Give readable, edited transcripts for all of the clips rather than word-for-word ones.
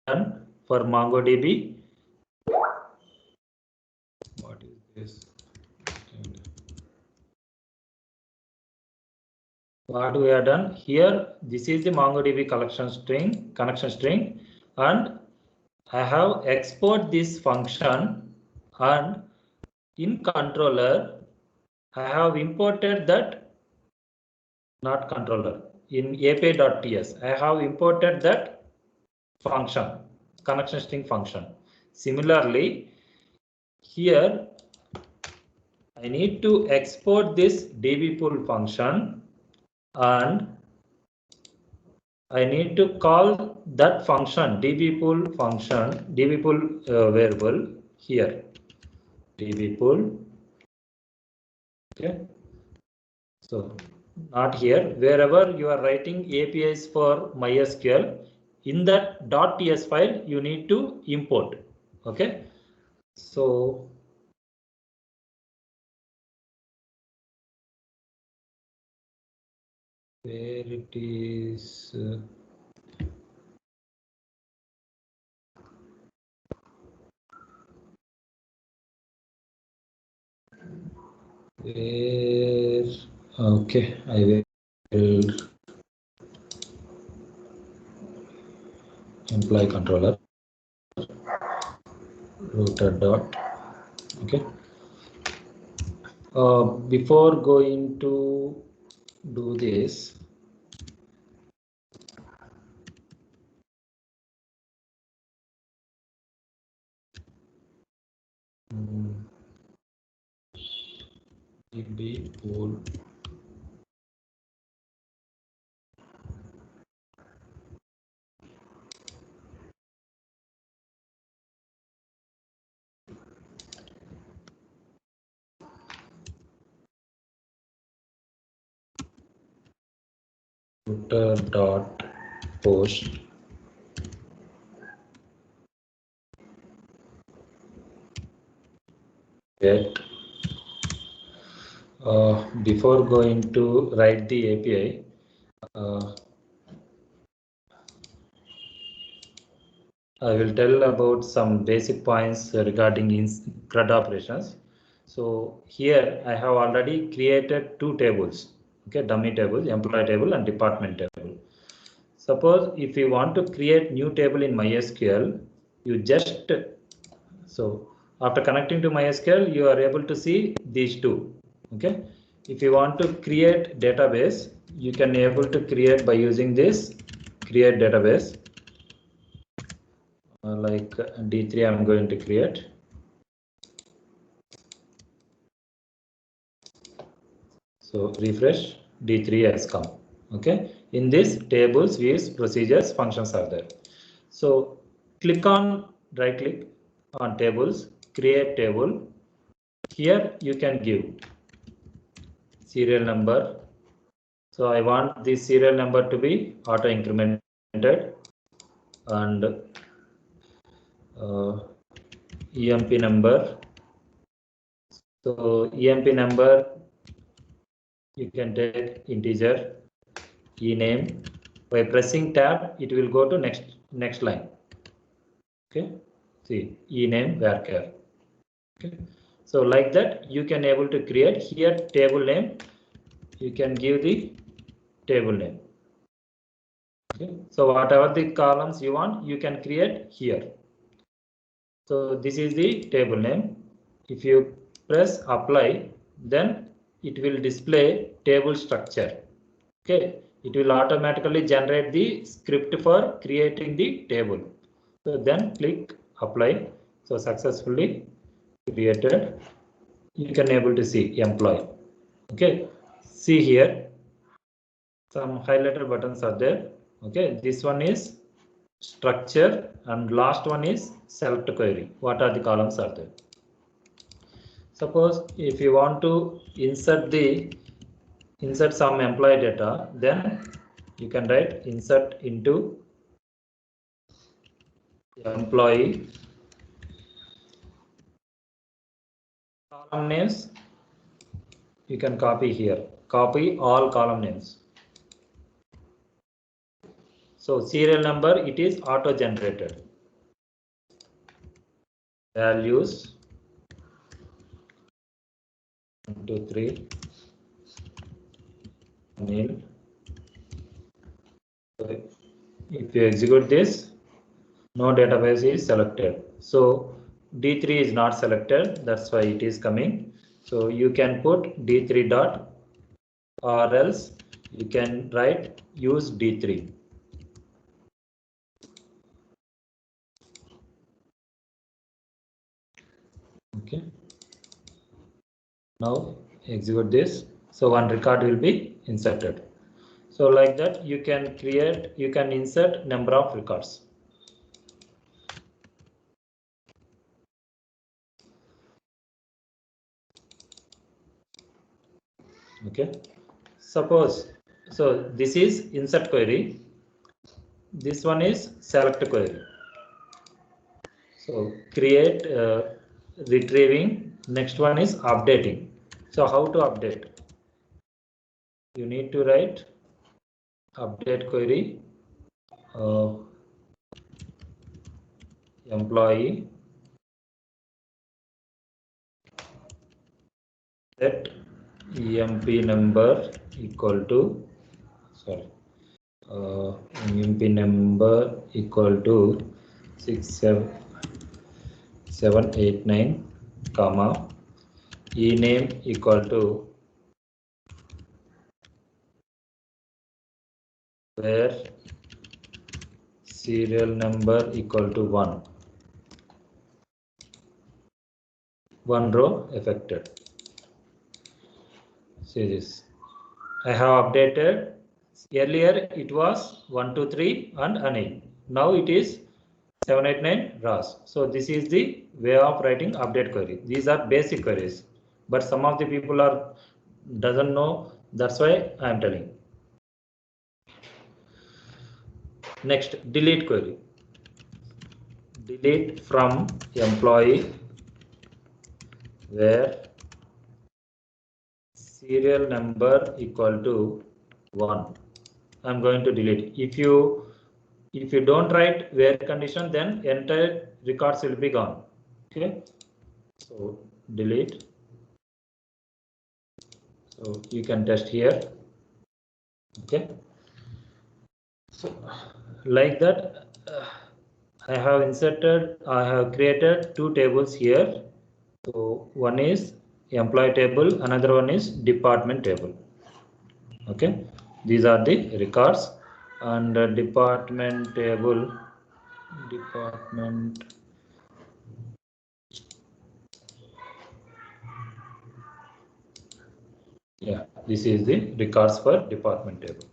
done for MongoDB. What is this? What we have done here, this is the MongoDB connection string, and I have export this function, and in controller I have imported that, not controller, in api.ts I have imported that function, connection string function. Similarly, here I need to export this dbpool function, and I need to call that function, dbpool function, dbpool variable here, dbpool. Okay, so not here, wherever you are writing APIs for MySQL, in that .ts file you need to import. Okay, so where it is, where, okay, I will employee controller router dot. Okay, before going to do this, dbpool router dot post get. Before going to write the API, I will tell about some basic points regarding CRUD operations. So here I have already created two tables, okay, dummy tables, employee table and department table. Suppose if you want to create new table in MySQL, you just, so after connecting to MySQL, you are able to see these two. Okay, if you want to create database, you can able to create by using this create database. Like D3 I'm going to create. So refresh, D3 has come. Okay, in this tables, views, procedures, functions are there. So click on, right click on tables, create table. Here you can give serial number. So I want this serial number to be auto incremented, and EMP number. So EMP number you can take integer, ename. By pressing tab, it will go to next line. Okay, see ename varchar. Okay, so like that you can able to create here table name. You can give the table name. Okay, so whatever the columns you want, you can create here. So this is the table name. If you press apply, then it will display table structure. Okay, it will automatically generate the script for creating the table. So then click apply. So successfully created. You can able to see employee. Okay, see here some highlighted buttons are there. Okay, this one is structure and last one is select query. What are the columns are there? Suppose if you want to insert some employee data, then you can write insert into employee. Column names you can copy here. Copy all column names. So serial number, it is auto generated. values 1, 2, 3 nil. So if you execute this, no database is selected. So D3 is not selected. That's why it is coming. So you can put D3 dot, or else you can write use D3. Okay. Now execute this. So one record will be inserted. So like that you can create, you can insert number of records. Okay. Suppose, so this is insert query. This one is select query. So create, retrieving. Next one is updating. So how to update? You need to write update query employee set emp number equal to, sorry, emp number equal to 67789 comma ename equal to where serial number equal to 1 row affected. See this, I have updated. Earlier it was 1, 2, 3 and Anil. Now it is 789 RAS. So this is the way of writing update query. These are basic queries, but some of the people are doesn't know. That's why I am telling. Next, delete query. Delete from employee where serial number equal to 1. I'm going to delete. If you don't write where condition, then entire records will be gone. Okay. So delete. So you can test here. Okay. So like that, I have created two tables here. So one is employee table, another one is department table. Okay, these are the records, and department table, department. Yeah, this is the records for department table.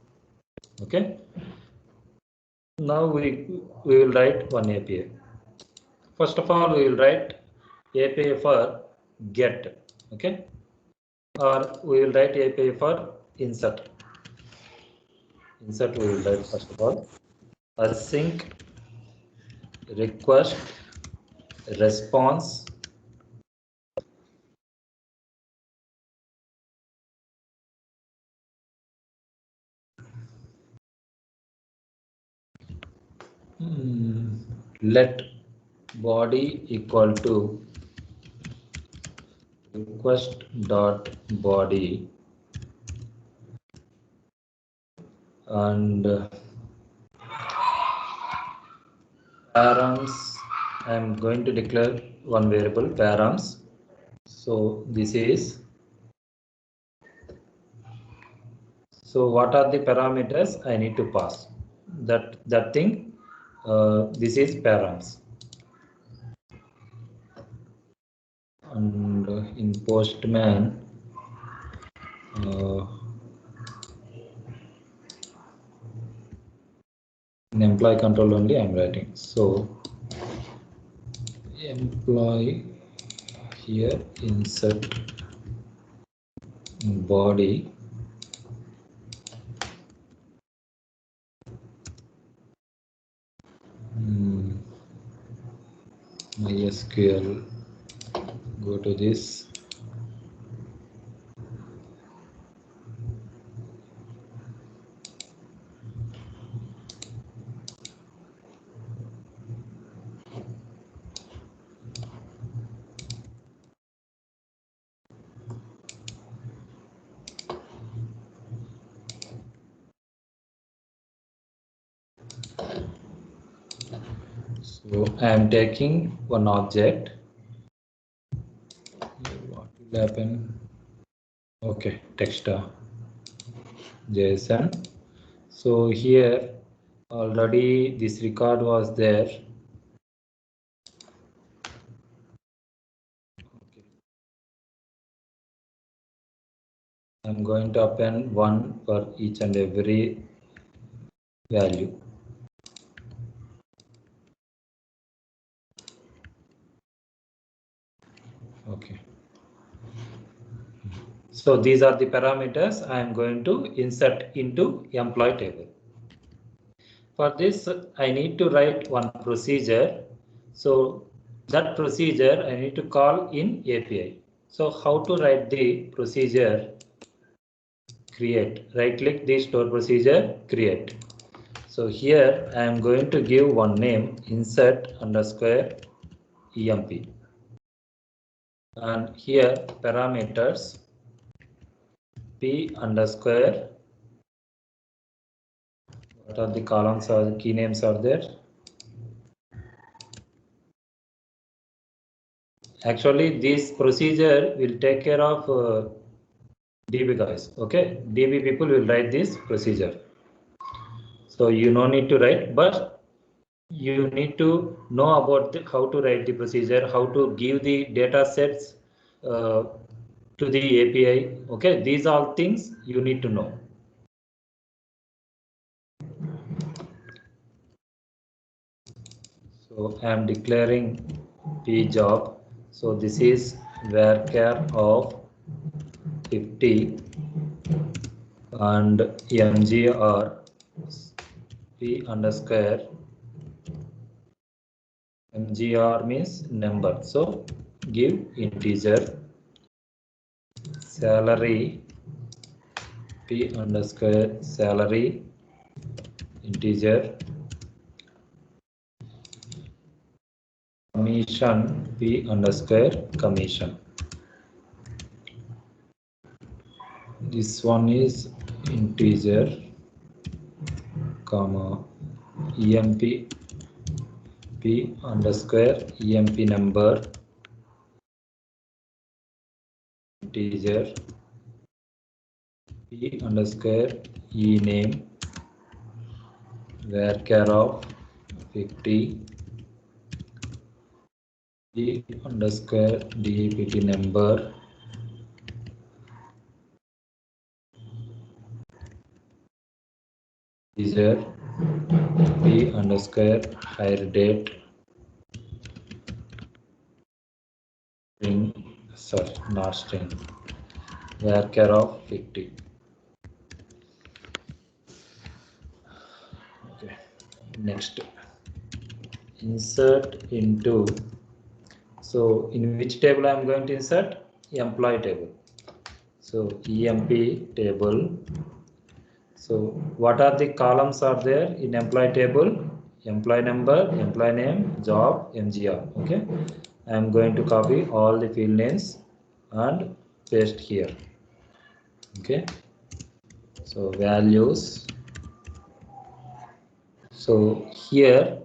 Okay. Now we will write one API. First of all, we will write API for get. Okay, or we will write API for insert. Insert we will write first of all async request response let body equal to request dot body, and params, I am going to declare one variable params. So this is, so what are the parameters I need to pass? That thing, this is params. And in Postman, in employee control only I am writing. So employee here, insert body MySQL, go to this, So I am taking one object. What will happen? Okay, text JSON. So here already this record was there. Okay. I'm going to append one for each and every value. Okay. So these are the parameters I am going to insert into employee table. For this, I need to write one procedure. So that procedure I need to call in API. So how to write the procedure? Create. Right click the store procedure, create. So here I am going to give one name, insert underscore emp. And here parameters p underscore, what are the columns or key names are there? Actually this procedure will take care of DB guys. Okay, DB people will write this procedure. So you no need to write, but you need to know about how to write the procedure, how to give the data sets to the API. Okay, these are things you need to know. So I am declaring p job. So this is varchar of 50 and mgr p underscore mgr means number. So give integer salary p underscore salary integer commission p underscore commission. This one is integer comma emp p underscore emp number integer p underscore e name varchar of 50 p underscore dept number integer p underscore hire date string, sorry, not string, varchar of 50. Okay, next insert into. So in which table I am going to insert? Employee table. So emp table. So what are the columns are there in employee table? Employee number, employee name, job, mgr. Okay, I am going to copy all the field names and paste here. Okay, so values. So here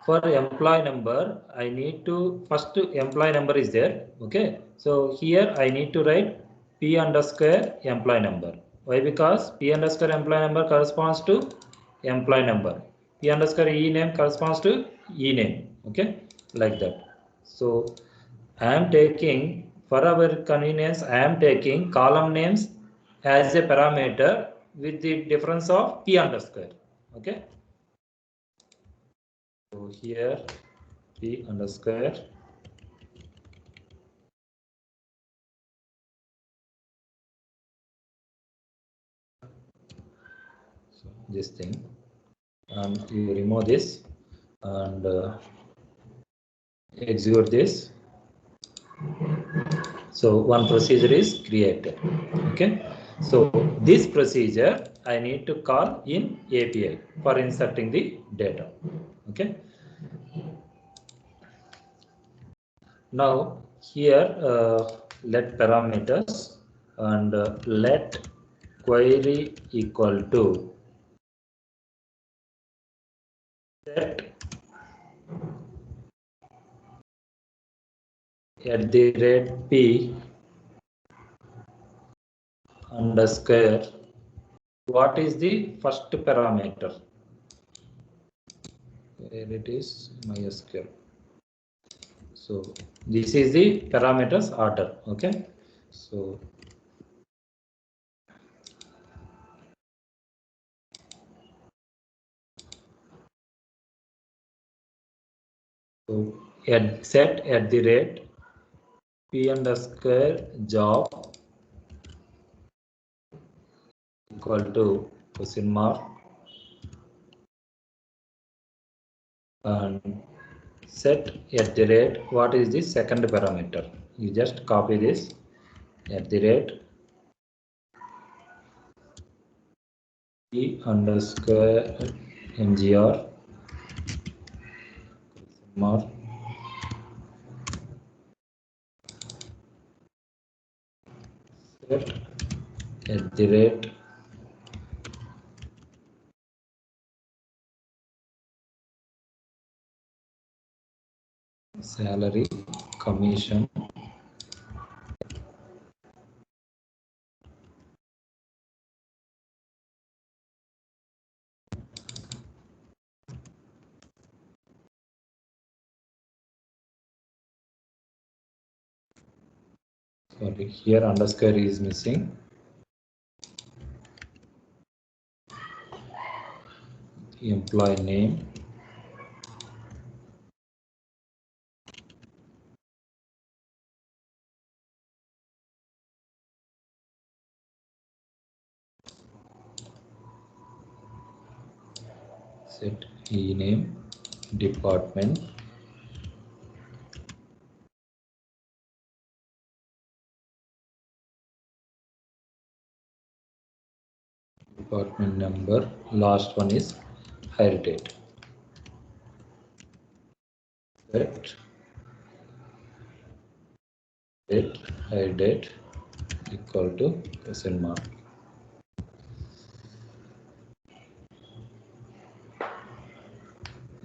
for employee number, I need to first employee number is there. Okay, so here I need to write p underscore employee number. Why? Because p underscore employee number corresponds to employee number. P underscore e name corresponds to e name. Okay, like that. So I am taking, for our convenience, I am taking column names as a parameter with the difference of p underscore. Okay. So here p underscore so this thing, and you remove this and execute this. So one procedure is created. Okay, so this procedure I need to call in API for inserting the data. Okay, now here let parameters and let query equal to set at the rate p underscore. What is the first parameter? Where it is MySQL. So this is the parameters order. Okay. So set at the rate p underscore job equal to question mark and set at the rate. What is the second parameter? You just copy this at the rate p underscore mgr mark set at the rate salary commission sorry, here underscore is missing. Employee name set e-name department department number. Last one is hire date. Set date hire date equal to question mark.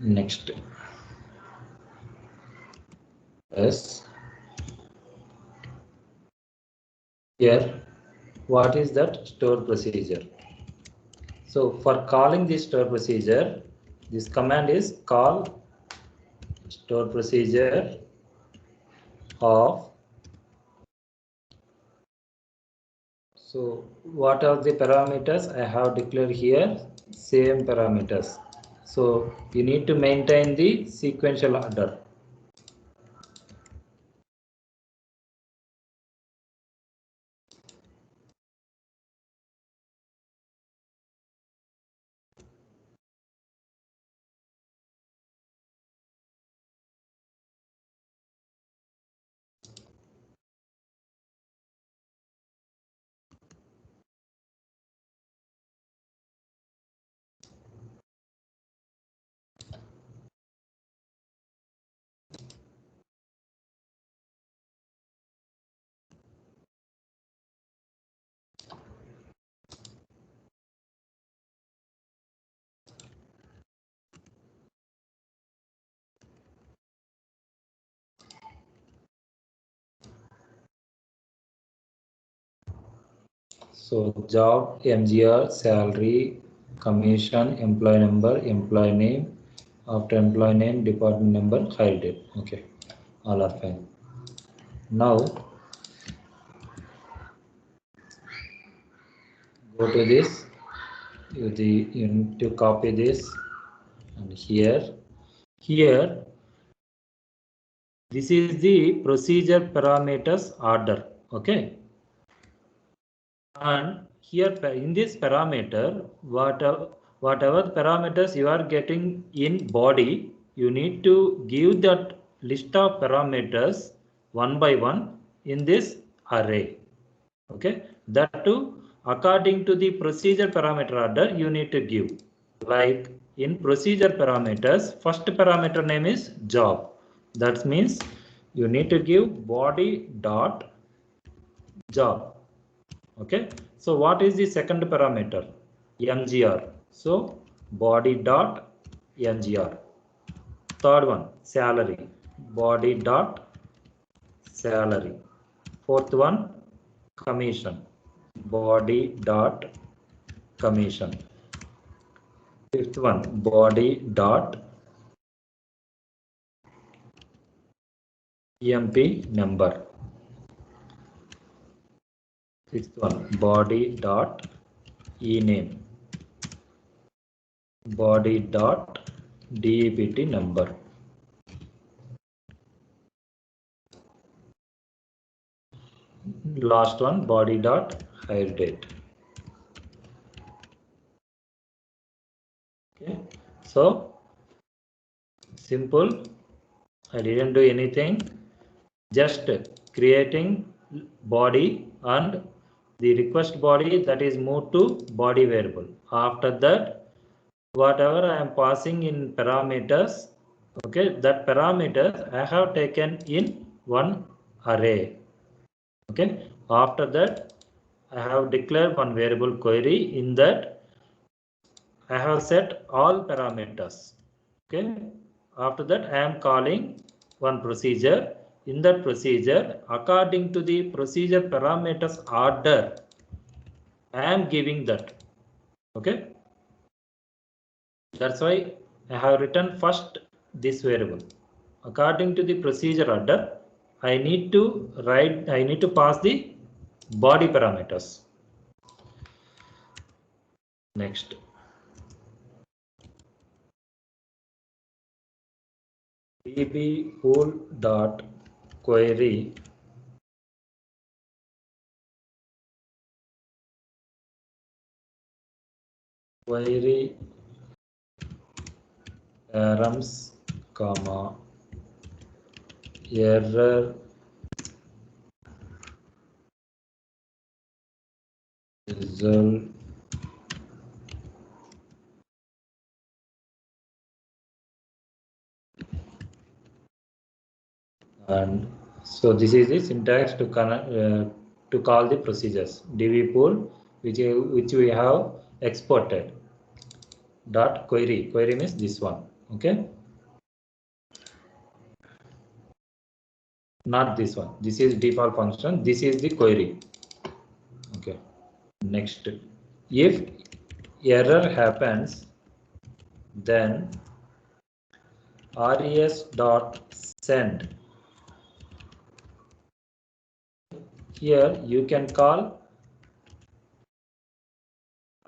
Next yes, here what is that store procedure? So for calling this store procedure, this command is call store procedure of. So what are the parameters I have declared here? Same parameters. So you need to maintain the sequential order. So job, MGR, salary, commission, employee number, employee name, after employee name, department number, hire date. Okay, all are fine. Now go to this. You need to copy this and here. This is the procedure parameters order. Okay. And here in this parameter, whatever parameters you are getting in body, you need to give that list of parameters one by one in this array. Okay, that too according to the procedure parameter order you need to give. Like in procedure parameters, first parameter name is job. That means you need to give body dot job. Okay, so what is the second parameter? MGR. So body dot ngr. Third one, salary, body dot salary. Fourth one, commission, body dot commission. Fifth one, body dot emp number. Sixth one, body dot ename, body dot dept number. Last one, body dot hire date. Okay, so simple. I didn't do anything, just creating body and the request body that is moved to body variable. After that, whatever I am passing in parameters, okay, that parameters I have taken in one array. Okay, after that I have declared one variable query. In that I have set all parameters. Okay, after that I am calling one procedure. In that procedure, according to the procedure parameters order, I am giving that. Okay, that's why I have written first this variable. According to the procedure order, I need to pass the body parameters. Next, db pool dot query params comma error result and so this is the syntax to call the procedures. db pool which we have exported dot query means this one. Okay, not this one. This is default function. This is the query. Okay, next, if error happens, then res dot send. Here you can call,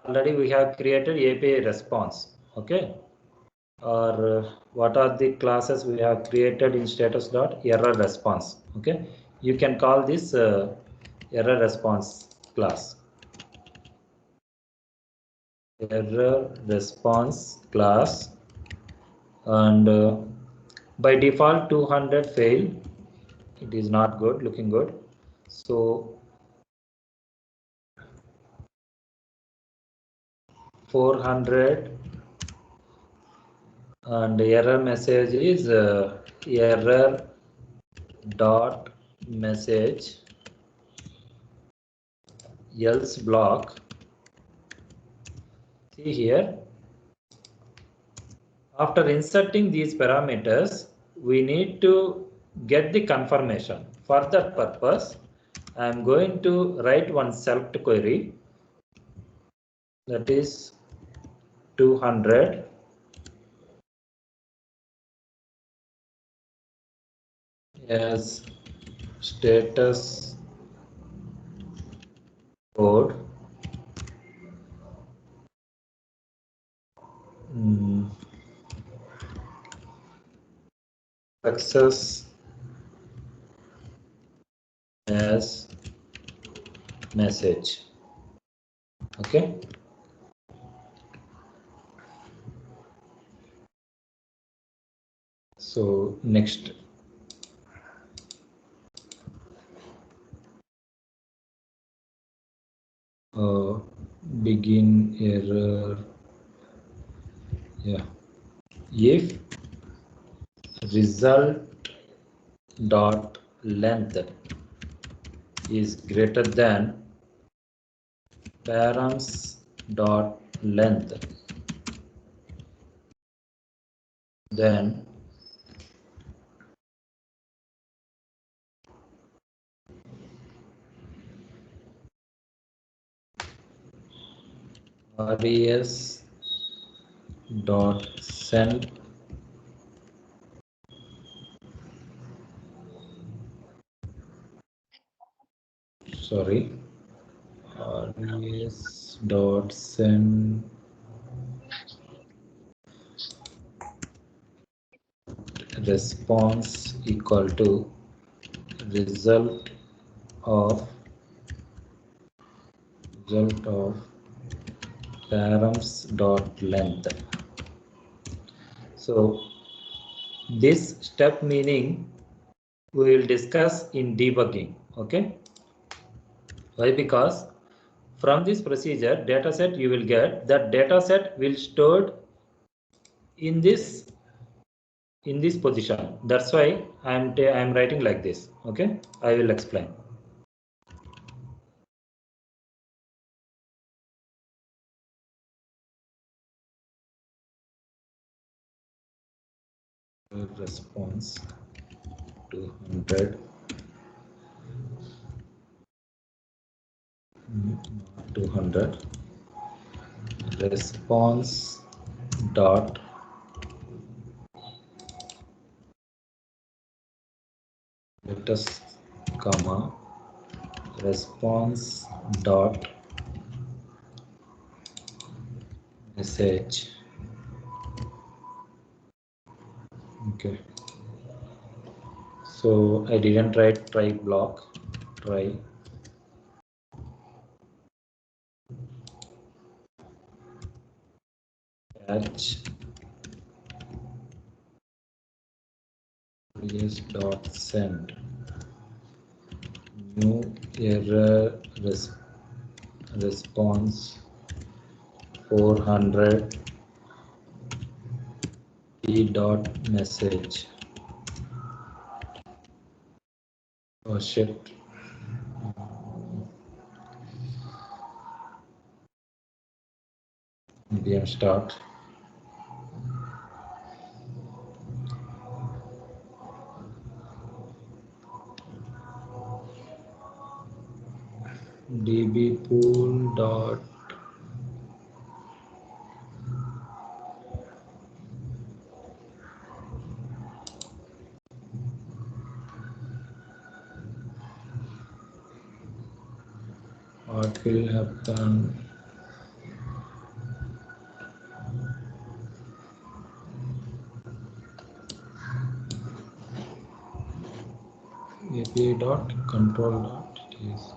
already we have created API response. Okay, or what are the classes we have created in status dot error response. Okay, you can call this error response class. Error response class, and by default 200 fail. It is not good, looking good. So 400, and error message is error dot message else block. See here, after inserting these parameters, we need to get the confirmation. For that purpose, I am going to write one select query, that is 200 as status code success as message. Okay, so next, begin error. Yeah, if result dot length is greater than params dot length, then res dot send sorry res dot send response equal to result of params dot length. So this step meaning we will discuss in debugging. Okay, why? Because from this procedure data set you will get, that data set will stored in this position. That's why I'm writing like this. Okay, I will explain. Response 200 200 response dot status comma response dot message. Okay, so I didn't write try block, try catch res dot send new error response 400 p dot message. Oh shit. Medium start. db pool dot what will happen API dot control dot is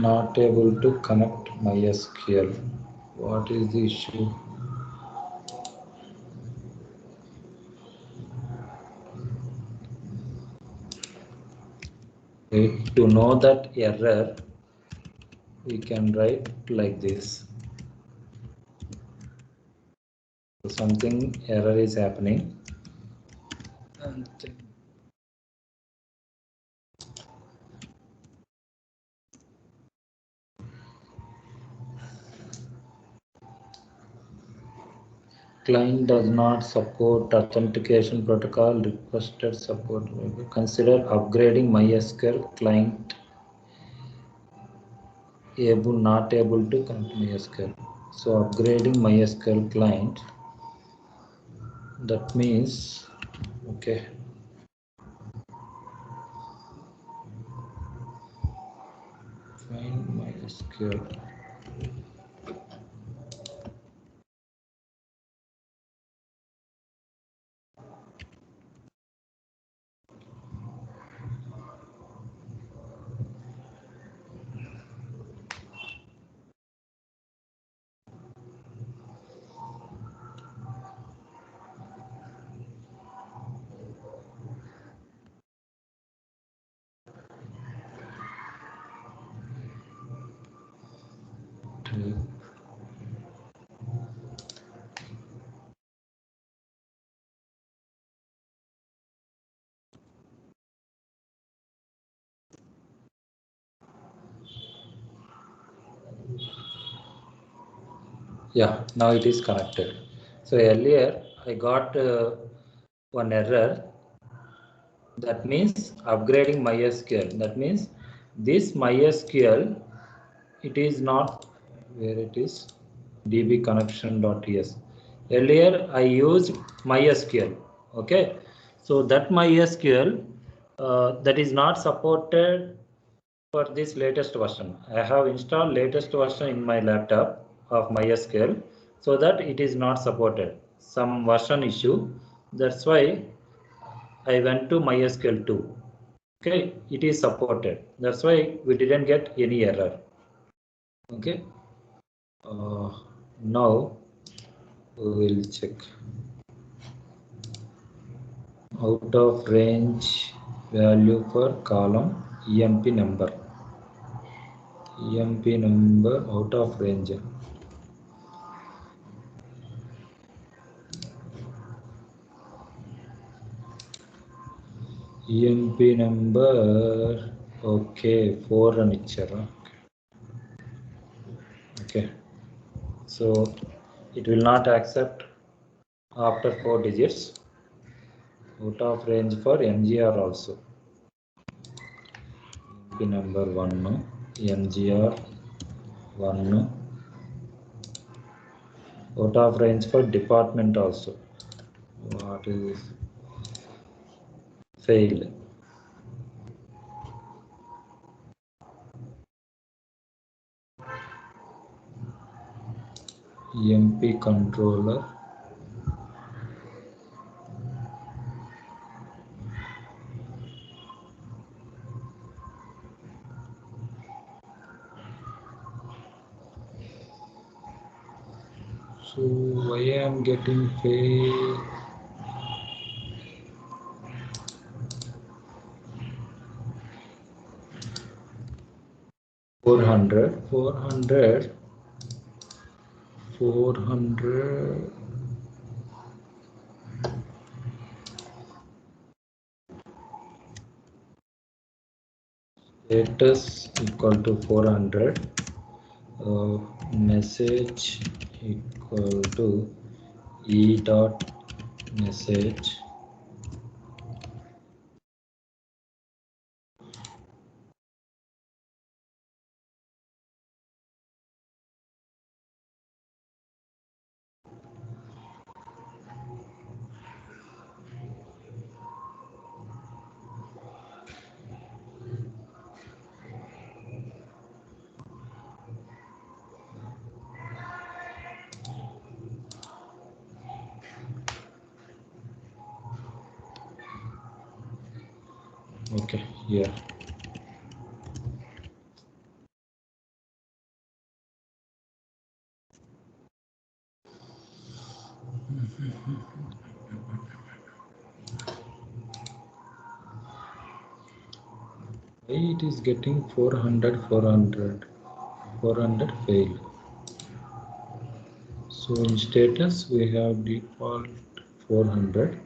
not able to connect MySQL. What is the issue? Okay, to know that error, we can write like this. Something error is happening. And client does not support authentication protocol, requested support. Consider upgrading MySQL client not able to connect MySQL. So upgrading MySQL client, that means, okay, find MySQL. Yeah, now it is connected. So earlier I got one error. That means upgrading MySQL. That means this MySQL, it is not where it is db connection.ts. Earlier I used MySQL. Okay, so that MySQL that is not supported for this latest version. I have installed latest version in my laptop of MySQL, so that it is not supported. Some version issue. That's why I went to MySQL 2. Okay, it is supported. That's why we didn't get any error. Okay. Now we will check out of range value for column EMP number. EMP number out of range. EMP number, okay, 4 and ichara. Okay, so it will not accept after 4 digits. Out of range for MGR also. EMP number 1, MGR 1. Out of range for department also. What is failed? EMP controller. So why I am getting failed? 400. Status equal to 400. Message equal to e dot message. Okay, here. Why it is getting 400 failed. So in status we have default 400.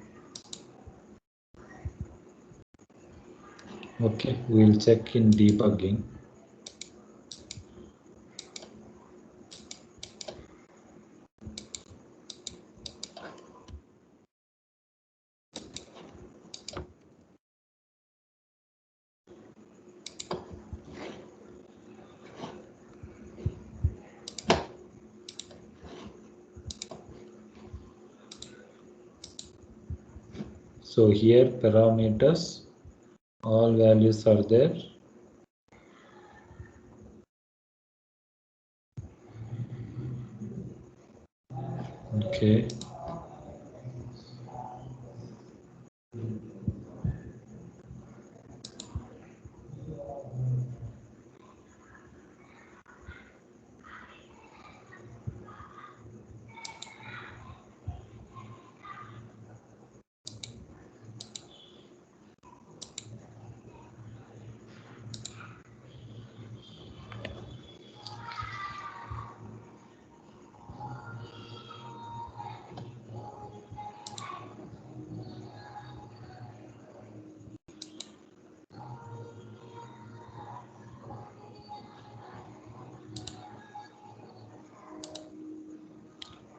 Okay, we'll check in debugging. So here parameters, all values are there. Okay.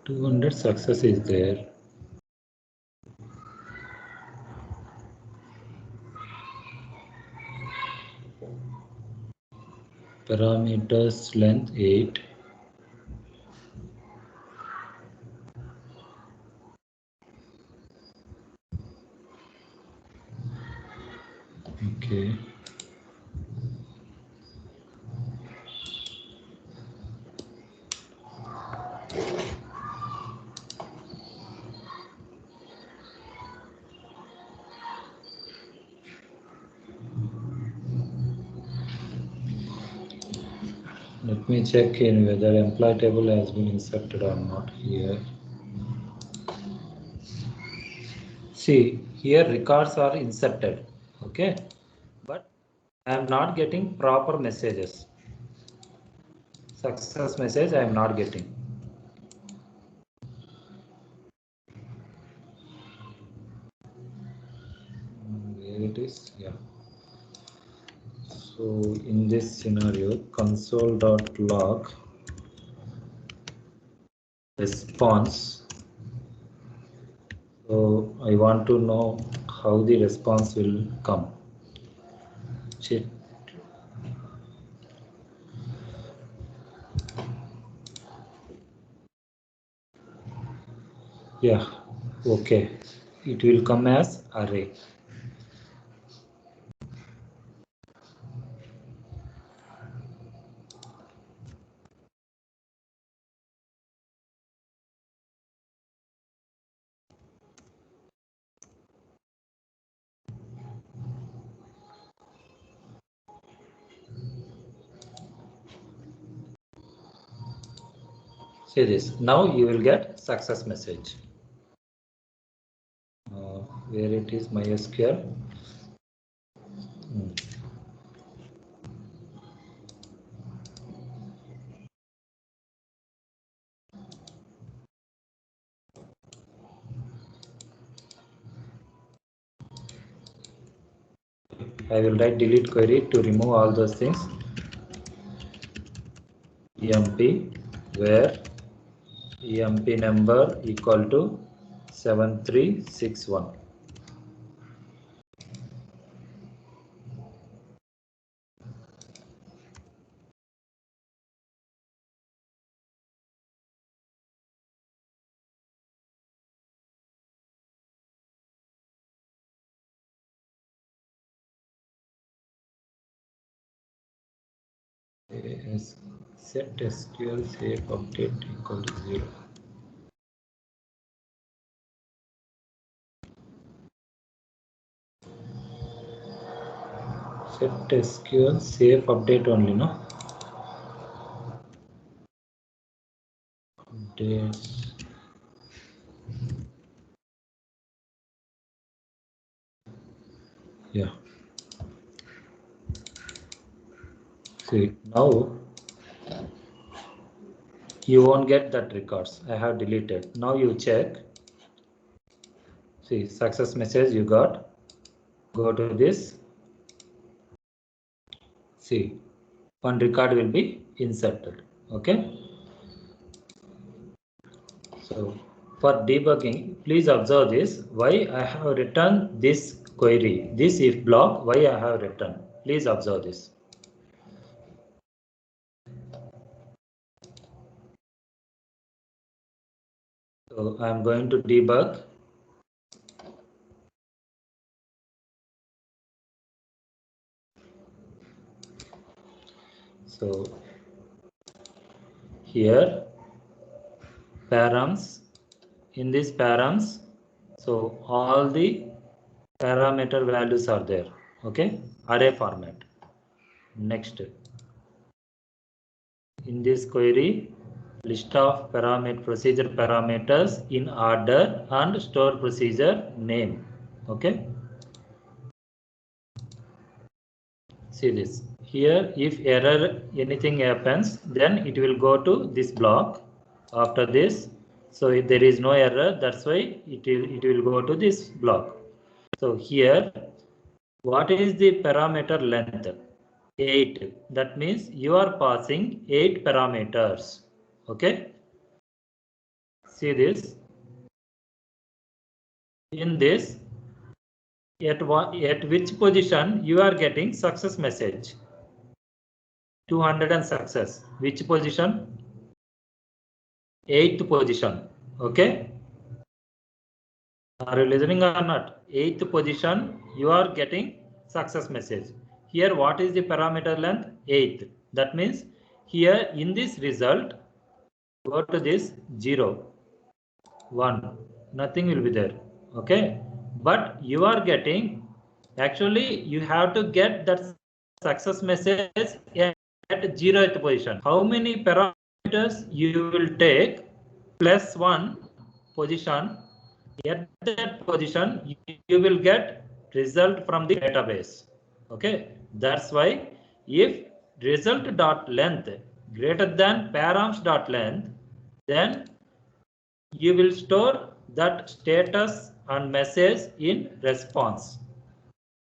200 success is there. Parameters length 8. Okay. Let me check in whether employee table has been inserted or not here. See, here records are inserted, okay, but I am not getting proper messages. Success message I am not getting. Where it is? Yeah. So in this scenario, console.log response. So I want to know how the response will come. Check. Yeah, okay. It will come as array. See this. Now you will get success message. Where it is MySQL. I will write delete query to remove all those things. emp where emp number equal to 7361. Set SQL save update equal to 0. Set SQL save update only, no? Updates. Yeah. See, now you won't get that records. I have deleted. Now you check. See, success message you got. Go to this. See, one record will be inserted. Okay. So for debugging, please observe this. Why I have written this query, this if block, why I have written. Please observe this. So I am going to debug. So here params, in this params, so all the parameter values are there. Okay, array format. Next, in this query, list of procedure parameters in order and store procedure name. Okay. See this. Here, if error anything happens, then it will go to this block. After this, so if there is no error, that's why it will go to this block. So here, what is the parameter length? 8. That means you are passing 8 parameters. Okay. see this. In this, at which position you are getting success message? 200 and success. Which position? 8th position. Okay. Are you listening or not? 8th position, you are getting success message. Here, what is the parameter length? 8th. That means here in this result, go to this 0, 1. Nothing will be there. Okay. But you are getting, actually, you have to get that success message at 0th position. How many parameters you will take plus 1 position? At that position, you will get result from the database. Okay, that's why if result dot length greater than params dot length, then you will store that status and message in response.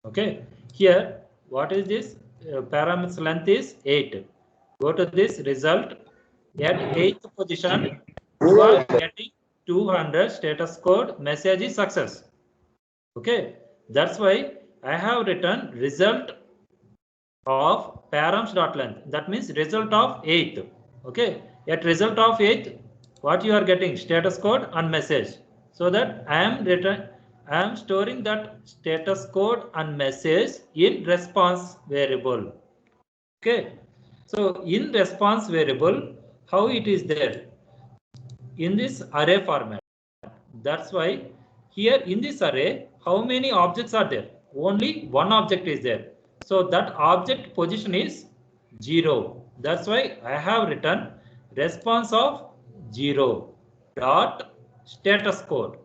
Okay, here what is this? Params length is 8. Go to this result. At 8th position, you are getting 200 status code message is success. Okay, that's why I have written result of params.length. That means result of 8th. Okay, at result of 8th, what you are getting? Status code and message. So that I am storing that status code and message in response variable. Okay, so in response variable, how it is there? In this array format. That's why here in this array, how many objects are there? Only one object is there. So that object position is 0. That's why I have written response of 0 dot status code.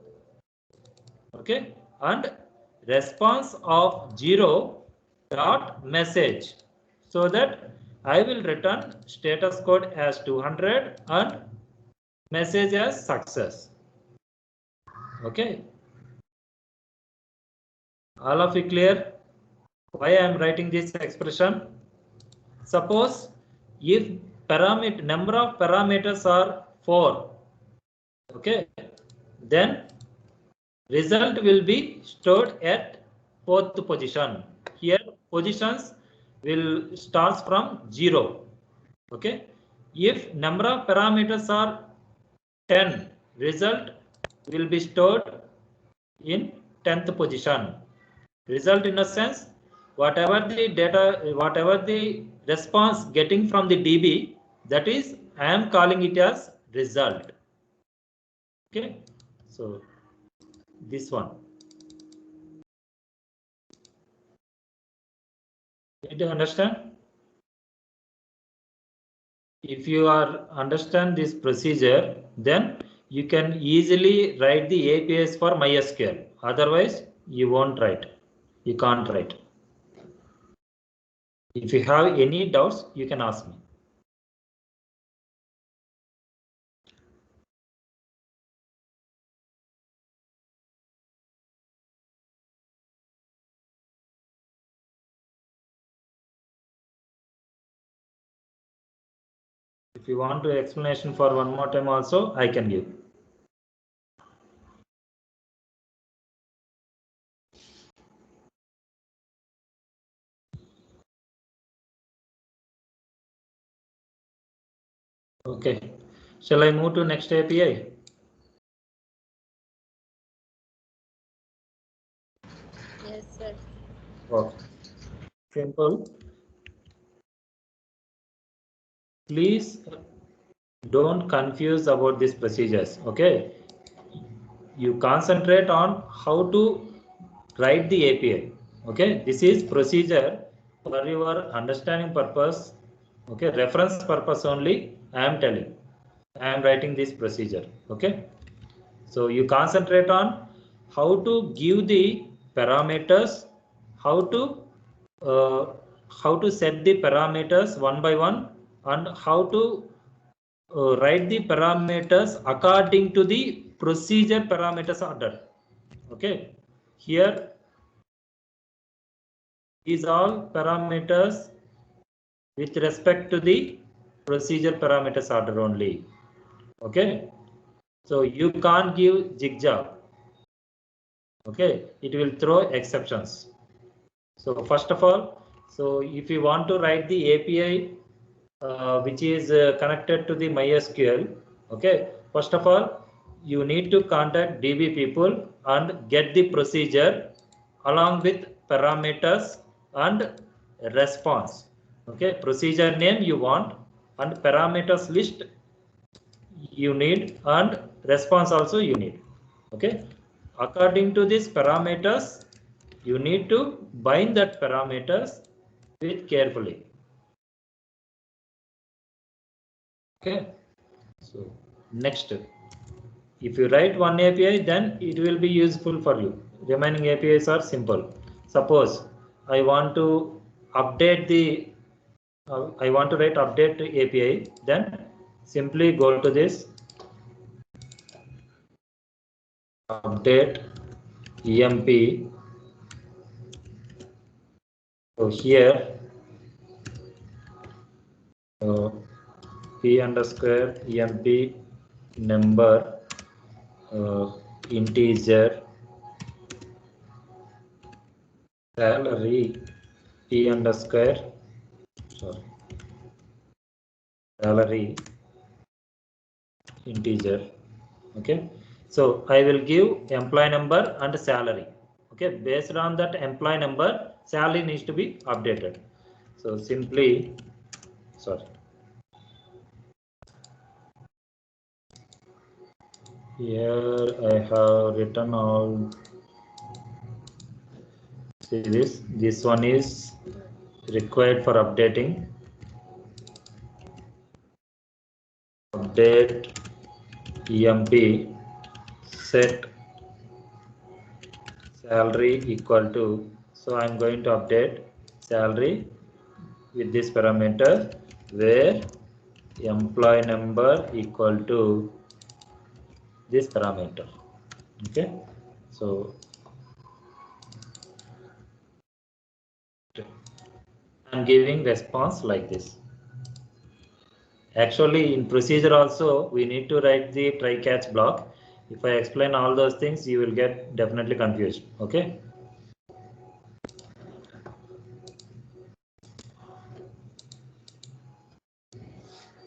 Okay, and response of 0 dot message. So that I will return status code as 200 and message as success. Okay, all of you clear why I am writing this expression? Suppose if number of parameters are 4, okay, then result will be stored at 4th position. Here positions will start from 0. Okay, if number of parameters are 10, result will be stored in 10th position. Result in a sense, whatever the data, whatever the response getting from the DB, that is I am calling it as result. Okay, so this one. Did you understand? If you are understand this procedure, then you can easily write the APIs for MySQL. Otherwise, you won't write. You can't write. If you have any doubts, you can ask me. If you want to explanation for one more time also, I can give. Okay, shall I move to next API? Yes, sir. Okay. Simple. Please don't confuse about these procedures. Okay, you concentrate on how to write the API. Okay, this is procedure for your understanding purpose. Okay, reference purpose only. I am telling. I am writing this procedure. Okay, so you concentrate on how to give the parameters, how to set the parameters one by one, and how to write the parameters according to the procedure parameters order. Okay, here these all parameters with respect to the procedure parameters order only. Okay, So you can't give zigzag. Okay, it will throw exceptions. So first of all, so if you want to write the API which is connected to the MySQL, okay, first of all, you need to contact DB people and get the procedure along with parameters and response. Okay, procedure name you want and parameters list you need and response also you need. Okay, according to these parameters, you need to bind that parameters with carefully. Okay, so next, if you write one API, then it will be useful for you. Remaining APIs are simple. Suppose I want to update the I want to write update API, then simply go to this update EMP. So here P underscore EMP number integer salary P underscore sorry salary integer. Okay, so I will give employee number and salary. Okay, based on that employee number, salary needs to be updated. So simply sorry, here I have written all. See this one is required for updating. Update EMP set salary equal to, so I'm going to update salary with this parameter where employee number equal to this parameter. Okay, so I'm giving response like this. Actually in procedure also we need to write the try catch block. If I explain all those things, you will get definitely confused. Okay,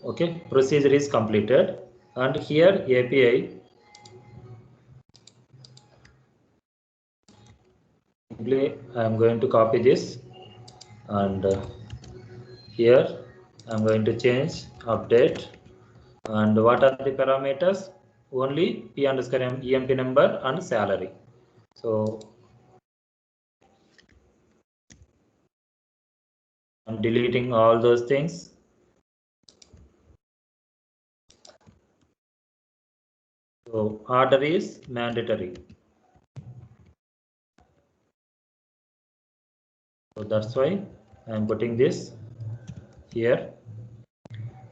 okay, procedure is completed and here API simply I am going to copy this and here I'm going to change update and what are the parameters? Only P underscore EMP number and salary. So I'm deleting all those things. So order is mandatory. So that's why I'm putting this here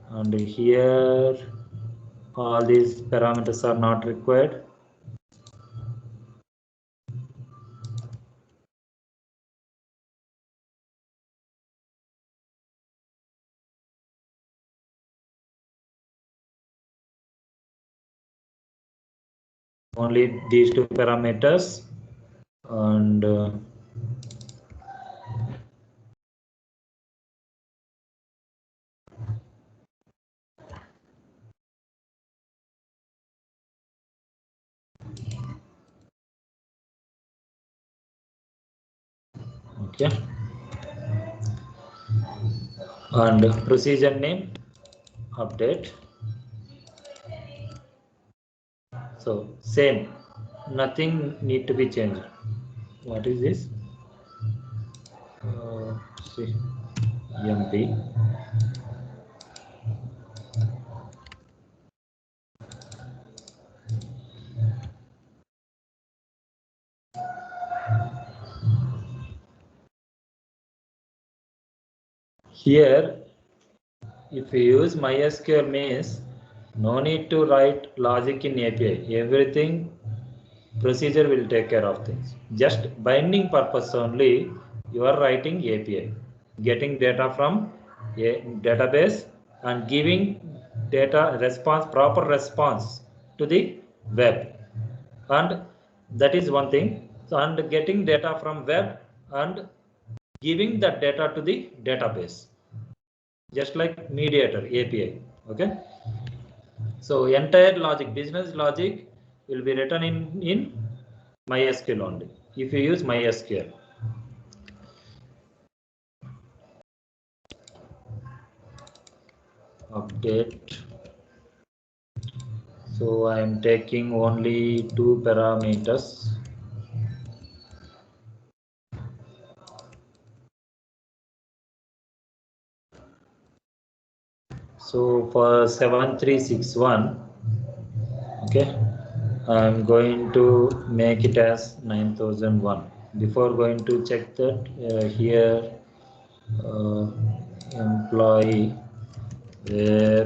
and here all these parameters are not required. Only these two parameters and okay, and procedure name update. So same, nothing need to be changed. What is this? See, EMP. Here, if you use MySQL means no need to write logic in API. Everything procedure will take care of things. Just binding purpose only you are writing API, getting data from a database and giving data response, proper response to the web, and that is one thing. So, and getting data from web and giving that data to the database, just like mediator API. Okay. So entire logic, business logic will be written in MySQL only if you use MySQL. Update. So I am taking only 2 parameters. So for 7361, okay, I'm going to make it as 9001. Before going to check that, here employee where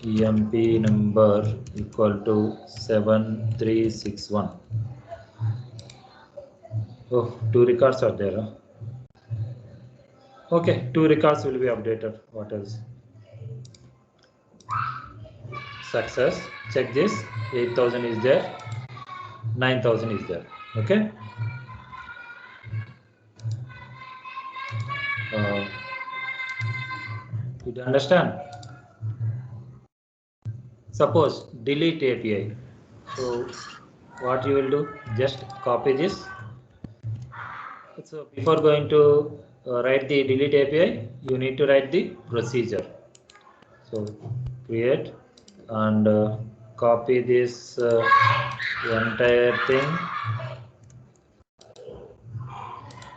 EMP number equal to 7361. Oh, 2 records are there. Huh? Okay, 2 records will be updated. What else? Success. Check this. 8000 is there. 9000 is there. Okay. Did you understand? Suppose delete API. So what you will do? Just copy this. So before going to write the delete API, you need to write the procedure. So create and copy this entire thing.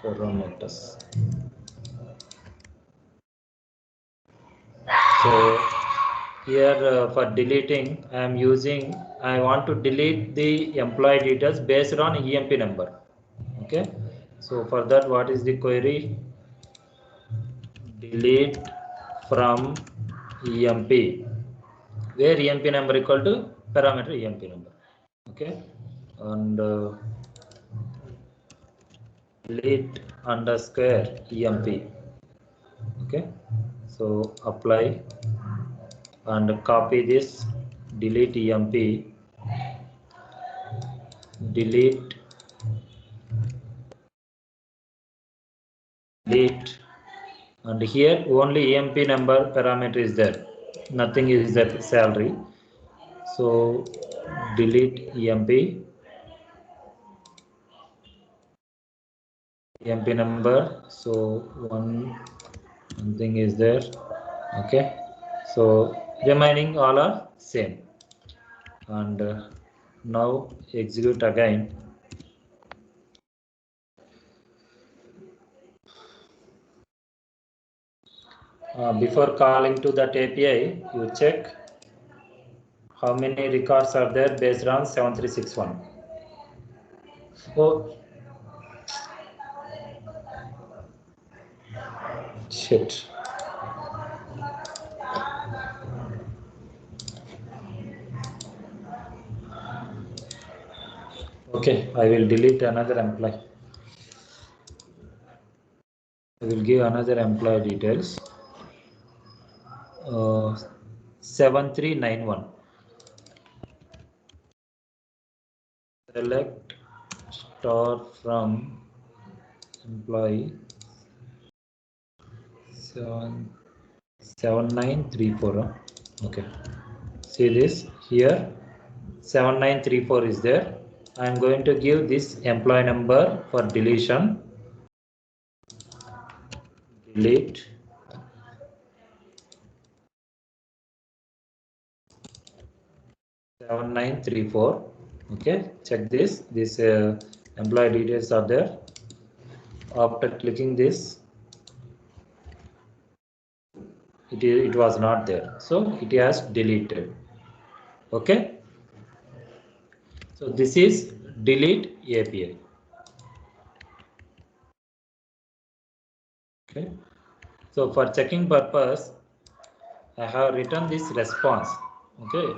Parameters. So here for deleting, I want to delete the employee details based on EMP number. Okay. So for that, what is the query? Delete from EMP, where EMP number equal to parameter EMP number. Okay. And delete underscore EMP. Okay. So apply and copy this, delete EMP, delete, and here only EMP number parameter is there, nothing is that salary. So delete EMP number. So one thing is there. Okay. So remaining all are same. And now execute again. Before calling to that API, you check how many records are there based on 7361. Oh, shit. Okay, I will delete another employee. I will give another employee details. 7391. Select star from employee 7934. Okay. See this here. 7934 is there. I am going to give this employee number for deletion. Delete. Seven nine three four. Okay, check this. This employee details are there. After clicking this, it was not there, so it has deleted. Okay. So this is delete API. Okay. So for checking purpose, I have written this response. Okay.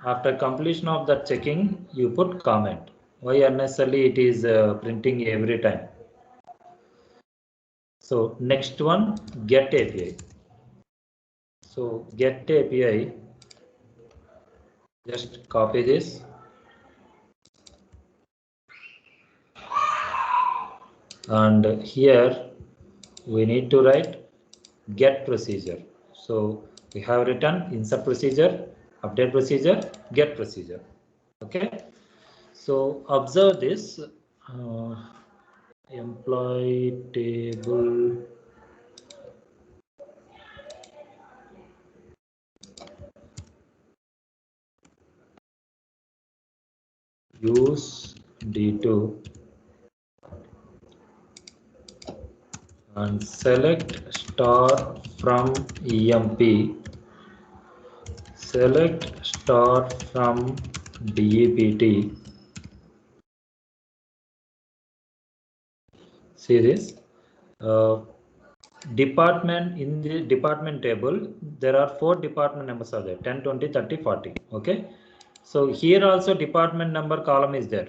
After completion of the checking, you put comment. Why unnecessarily it is printing every time? So next one, get API. So get API. Just copy this. And here we need to write get procedure. So we have written insert procedure, update procedure, get procedure. Okay. So observe this employee table. Use D2 and select star from EMP. Select star from DEPT. See this department. In the department table there are 4 department numbers are there, 10, 20, 30, 40. Okay, so here also department number column is there.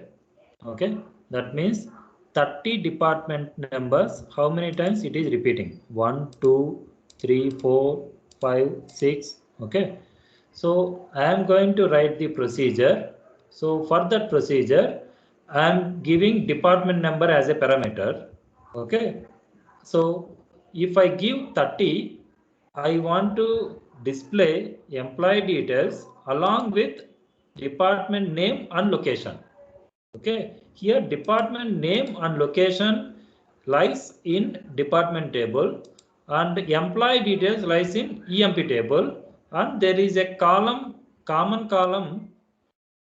Okay, that means 30 department numbers, how many times it is repeating? 1, 2, 3, 4, 5, 6. Okay, so I am going to write the procedure. So for that procedure I am giving department number as a parameter. Okay, so if I give 30, I want to display employee details along with department name and location. Okay, here department name and location lies in department table and employee details lies in EMP table, and there is a common column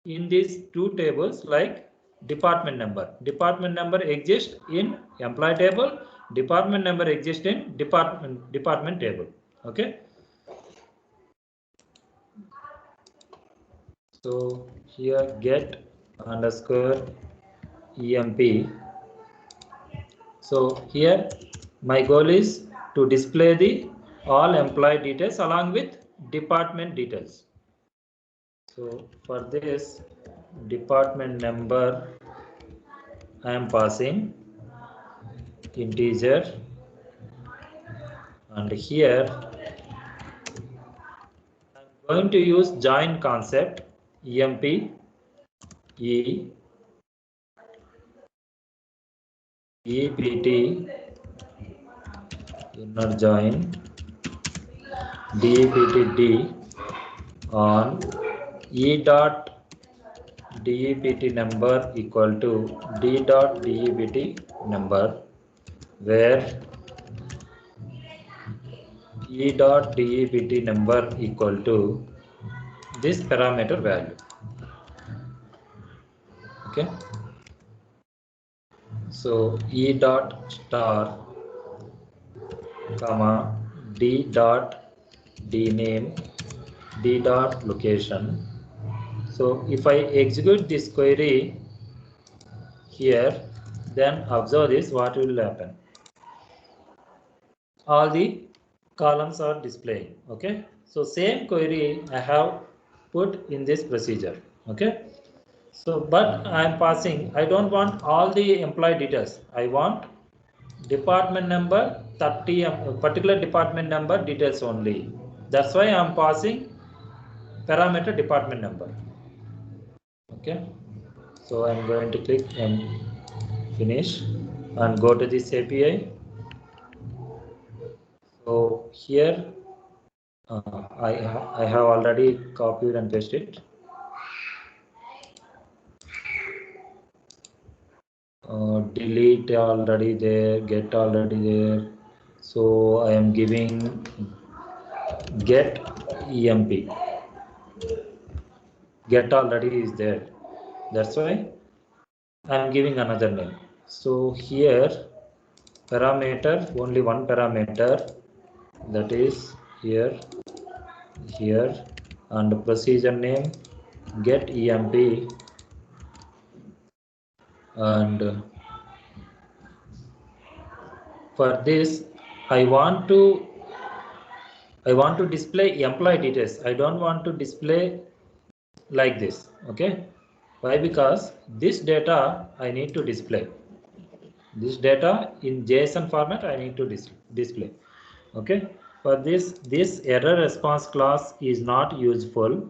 in these two tables like department number. Department number exists in employee table, department number exists in department table. Okay, so here get underscore EMP. So here my goal is to display the all employee details along with department details. So for this department number I am passing integer, and here I am going to use join concept emp e ept inner join dept d on e dot dept number equal to d dot dept number, where e dot dept number equal to this parameter value. Okay, so e dot star comma d dot d name d dot location. So if I execute this query here, then observe this, what will happen. All the columns are displaying. Okay, so same query I have put in this procedure. Okay, so but I am passing, I don't want all the employee details, I want department number 30, particular department number details only. That's why I am passing parameter department number. Okay, so I am going to click and finish and go to this API. So here I have already copied and pasted. Delete already there, get already there. So I am giving get emp. Get already is there. That's why I am giving another name. So here parameter, only one parameter, that is here, and procedure name get emp, and for this I want to display employee details. I don't want to display like this. Okay, why? Because this data I need to display. This data in JSON format I need to display. Okay, for this error response class is not useful.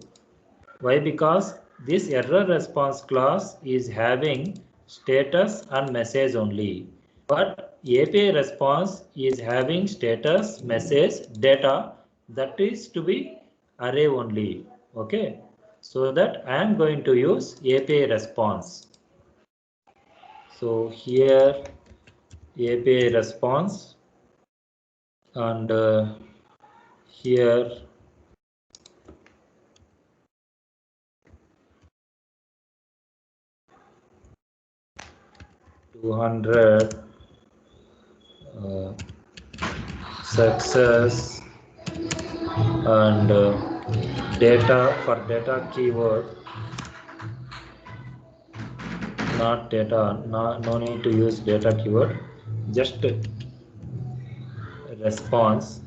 Why? Because this error response class is having status and message only, but API response is having status, message, data, that is to be array only. Okay, so that I am going to use API response. So here API response, and here 200 success, and data for data keyword, not data, no need to use data keyword, just response.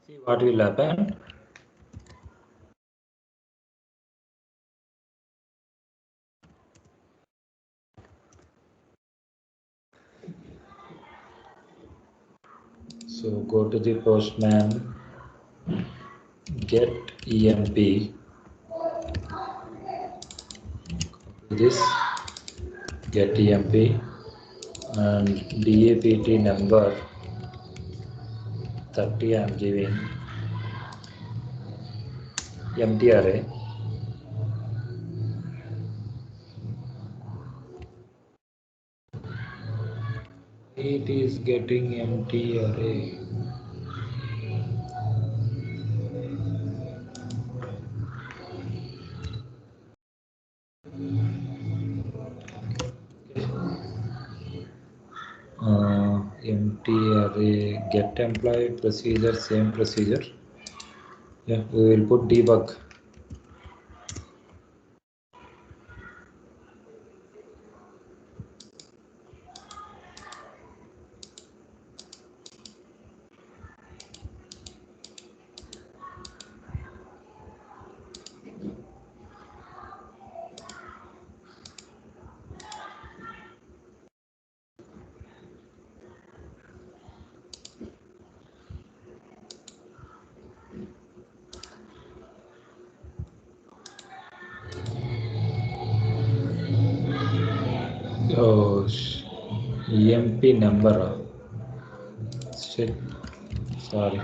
See what will happen. So go to the Postman, get emp, this get emp, and DAPT number 30 I am giving, empty array. It is getting empty array. Empty array, get employee procedure, same procedure. Yeah, we will put debug. Oh, emp number. Shit, sorry.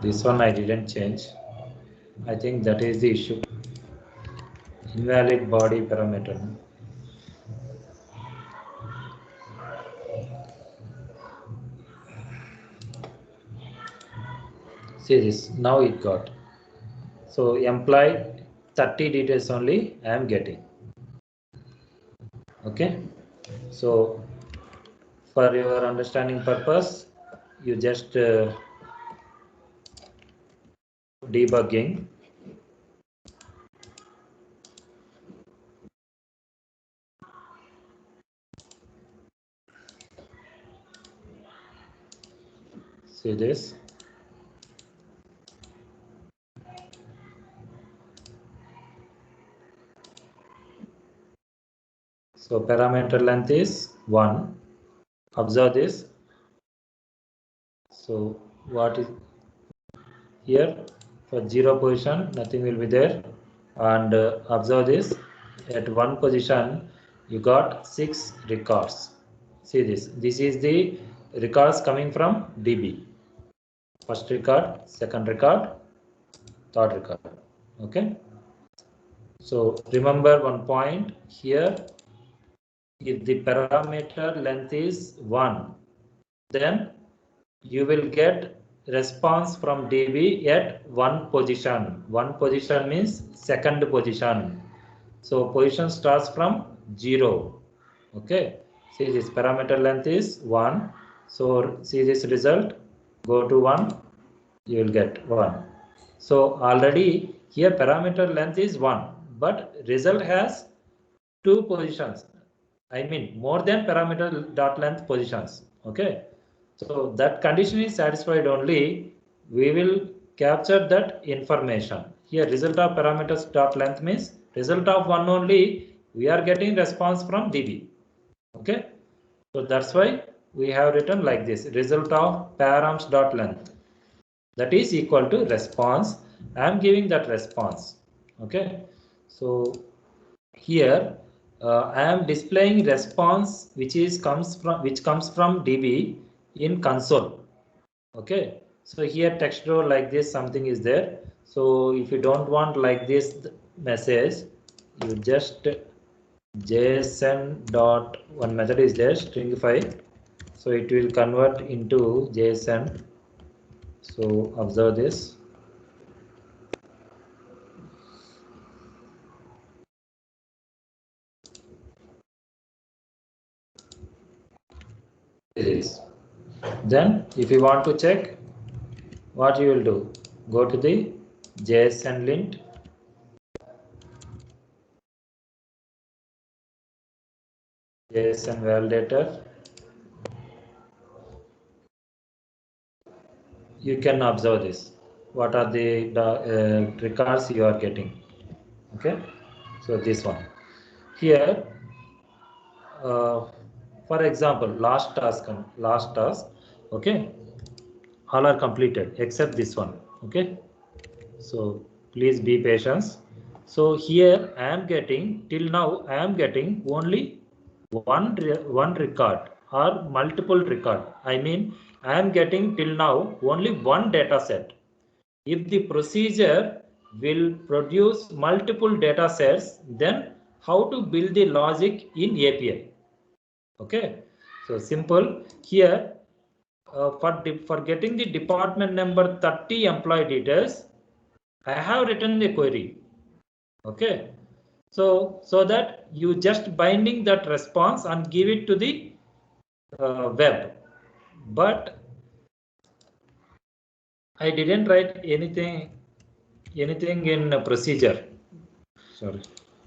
This one I didn't change. I think that is the issue. Invalid body parameter. See this, now it got. So employee 30 details only I am getting. Okay. So for your understanding purpose, you just debugging. See this. So parameter length is 1. Observe this. So what is here? For 0 position, nothing will be there. And observe this. At 1 position, you got 6 records. See this. This is the records coming from DB. First record, second record, third record. Okay. So remember one point here. If the parameter length is 1, then you will get response from DB at 1 position. 1 position means second position. So position starts from 0. Okay. See this parameter length is 1. So see this result. Go to 1. You will get 1. So already here parameter length is 1, but result has 2 positions. I mean more than parameter dot length positions. Okay. So that condition is satisfied only. We will capture that information. Here result of parameters dot length means result of 1 only. We are getting response from DB. Okay. So that's why we have written like this, result of params dot length. that is equal to response. I am giving that response. Okay, so here I am displaying response which comes from DB in console. Okay, so here text row like this something is there. So if you don't want like this message, you just JSON dot one method is there, stringify. So it will convert into JSON. So observe this. It is. Then if you want to check, what you will do? Go to the JSON lint. JSON validator. You can observe this. What are the records you are getting? Okay, so this one here. For example, last task. Okay, all are completed except this one. Okay, so please be patient. So here I am getting, till now I am getting only one record or multiple record. I mean I am getting till now only one data set. If the procedure will produce multiple data sets, then how to build the logic in API? Okay, so simple here. For getting the department number 30 employee details, I have written the query. Okay, so that you just binding that response and give it to the web, but I didn't write anything in procedure. Sorry,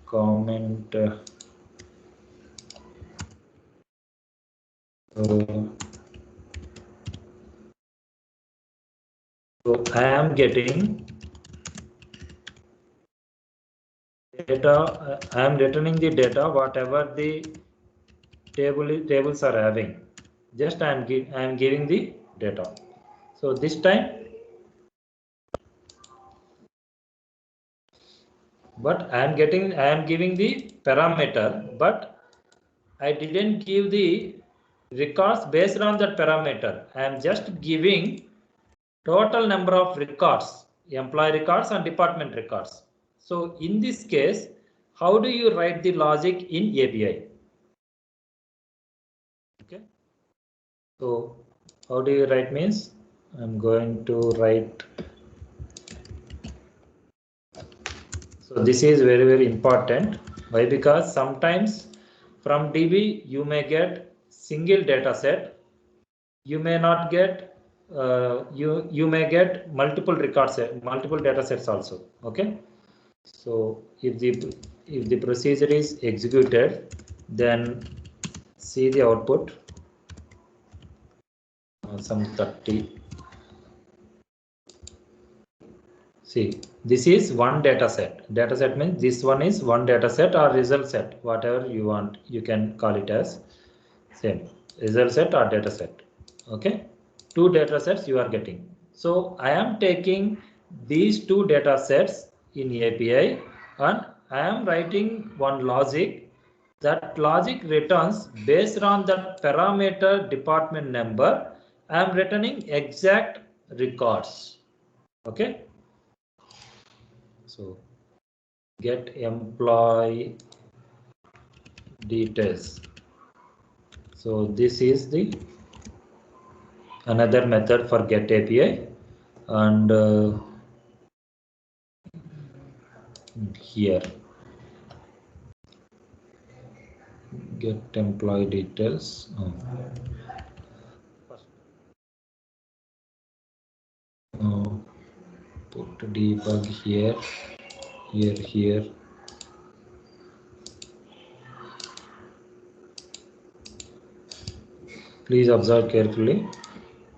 comment. So I am getting data. I am returning the data whatever the tables are having. Just I am giving the data. So this time, but I am giving the parameter, but I didn't give the records based on that parameter. I am just giving total number of records, employee records and department records. So in this case, how do you write the logic in API? Okay. So how do you write means? I'm going to write. So this is very, very important. Why? Because sometimes from DB you may get single data set. You may not get you may get multiple records, multiple data sets also. Okay. So if the procedure is executed, then see the output. Some 30. See, this is one data set. Data set means this one is one data set or result set, whatever you want. You can call it as same result set or data set. Okay, two data sets you are getting. So I am taking these two data sets in API and I am writing one logic. That logic returns based on the parameter department number. I am returning exact records. Okay. So get employee details. So this is the another method for get API, and here get employee details. Put debug here. Please observe carefully.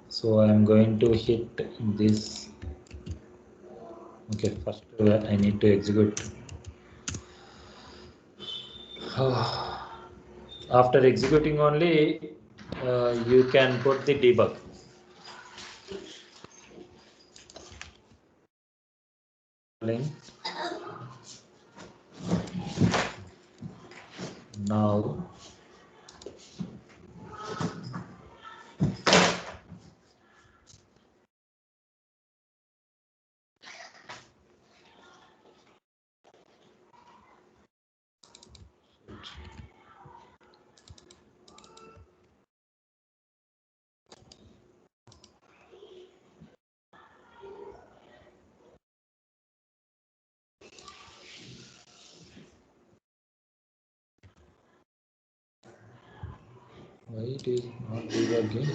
So I am going to hit this. Okay, first I need to execute. After executing only, you can put the debug. calling now why it is not debugging.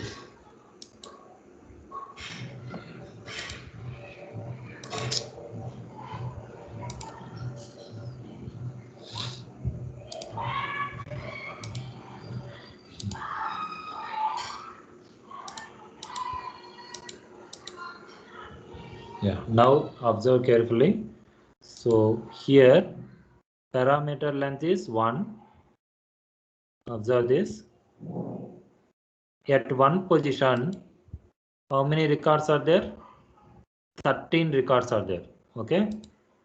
Yeah, now observe carefully. So here parameter length is 1. Observe this. At one position, how many records are there? 13 records are there. Okay.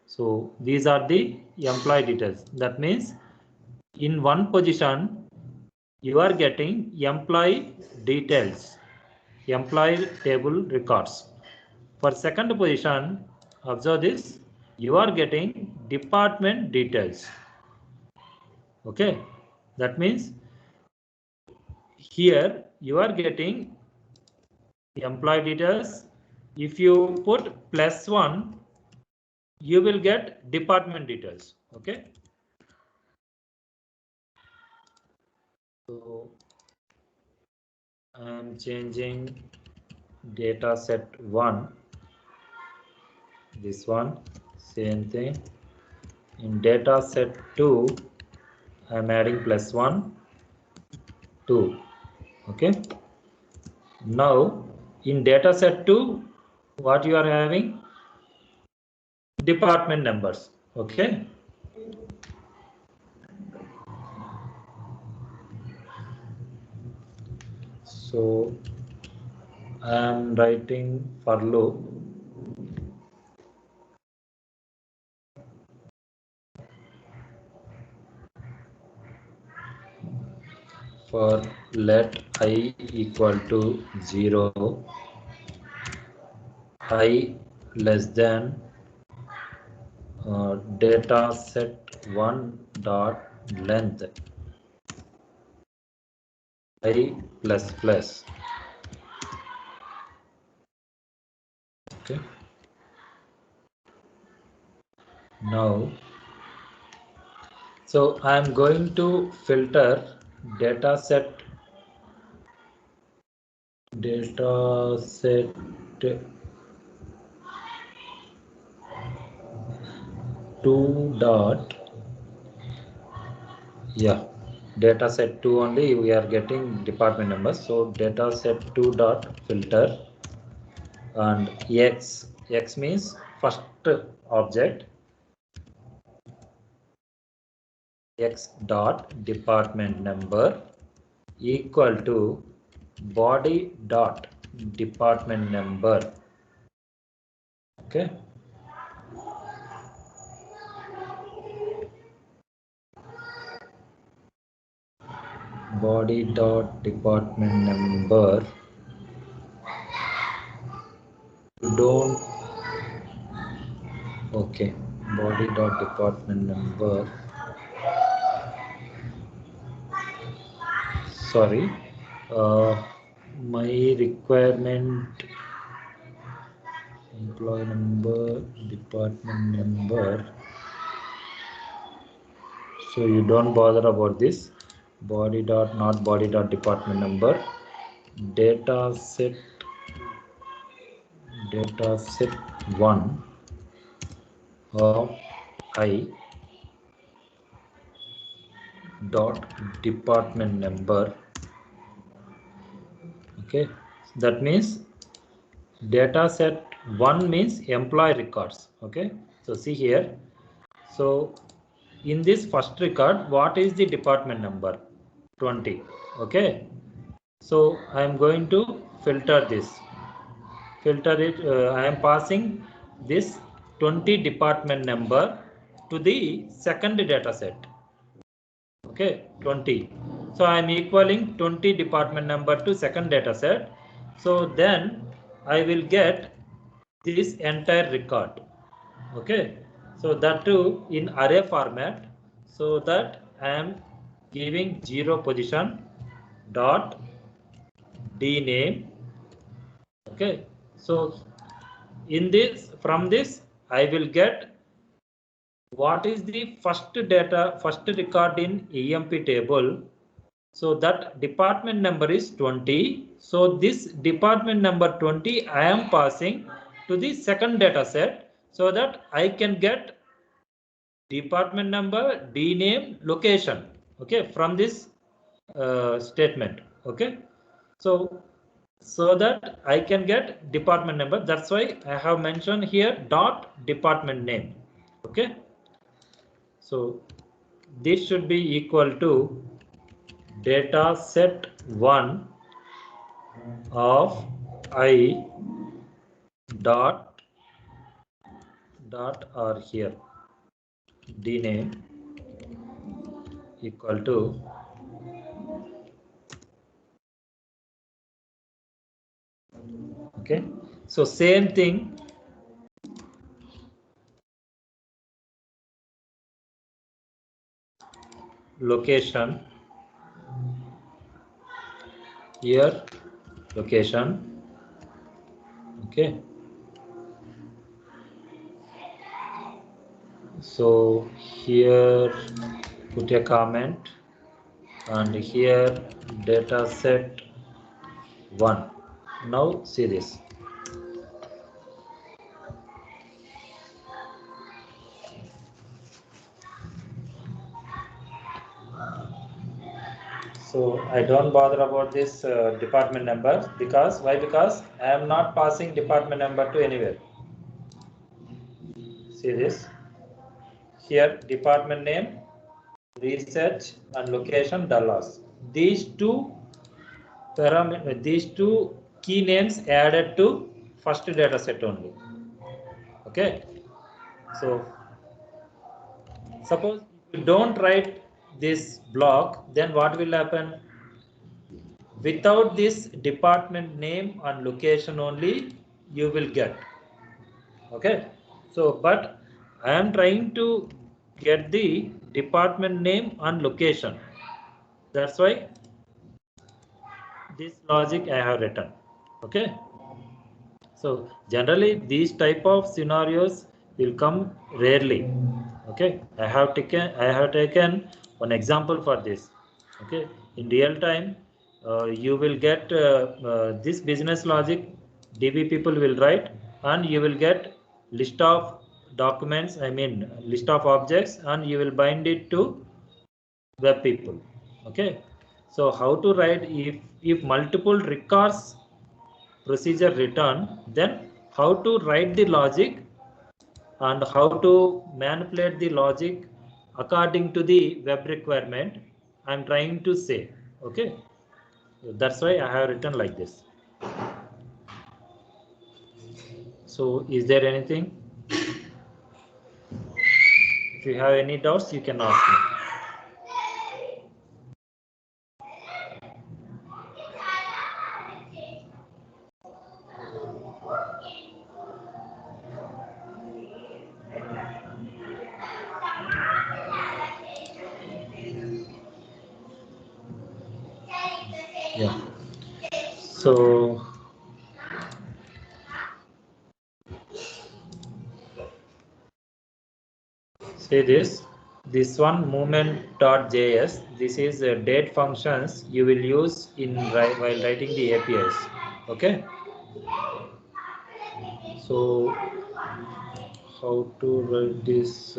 So these are the employee details. That means in one position, you are getting employee details, employee table records. For second position, observe this, you are getting department details. Okay, that means here you are getting employee details. If you put +1, you will get department details. Okay, so I am changing data set 1. This one, same thing. In data set 2, I am adding +1, 2. Okay. Now in data set 2, what you are having? Department numbers. Okay. So I am writing for loop. For let I equal to 0, I less than data set 1 dot length I plus plus. Okay. Now, so I am going to filter data set 2 dot, yeah, data set 2 only we are getting department numbers. So data set 2 dot filter and x means first object, x dot department number equal to body dot department number. Okay. Body dot department number. Don't. Okay. Body dot department number. Sorry. My requirement, employee number, department number. So you don't bother about this. Body dot not body dot department number. Data set 1 of I dot department number. Okay, that means data set 1 means employee records. Okay, so see here. So in this first record, what is the department number? 20. Okay, so I am going to filter this. Filter it. I am passing this 20 department number to the second data set. Okay, 20. So I am equaling 20 department number to second data set. So then I will get this entire record. Okay, so that too in array format, so that I am giving 0 position dot d name. Okay, so in this, from this I will get what is the first record in EMP table. So that department number is 20. So this department number 20 I am passing to the second data set, so that I can get department number, D name, location. Okay, from this statement. Okay, so that I can get department number. That's why I have mentioned here dot department name. Okay, so this should be equal to data set 1 of I dot or here D name equal to okay. So same thing, location here, location. Okay, so here put a comment, and here data set 1. Now see this. So I don't bother about this department number, because why? Because I am not passing department number to anywhere. See this here, department name, research, and location Dallas. These two parameters, these two key names added to first data set only. Okay, so suppose if you don't write this block, then what will happen? Without this department name and location only you will get. Okay, so but I am trying to get the department name and location. That's why this logic I have written. Okay, so generally these type of scenarios will come rarely. Okay, I have taken one example for this. Okay, in real time you will get this business logic DB people will write, and you will get list of documents, I mean list of objects, and you will bind it to web people. Okay, so how to write if multiple records procedure return, then how to write the logic and how to manipulate the logic according to the web requirement, I'm trying to say. Okay, that's why I have written like this. So is there anything? If you have any doubts, you can ask me. Yeah, so say this one movement.js, this is date functions you will use in while writing the APIs. Okay, so how to write these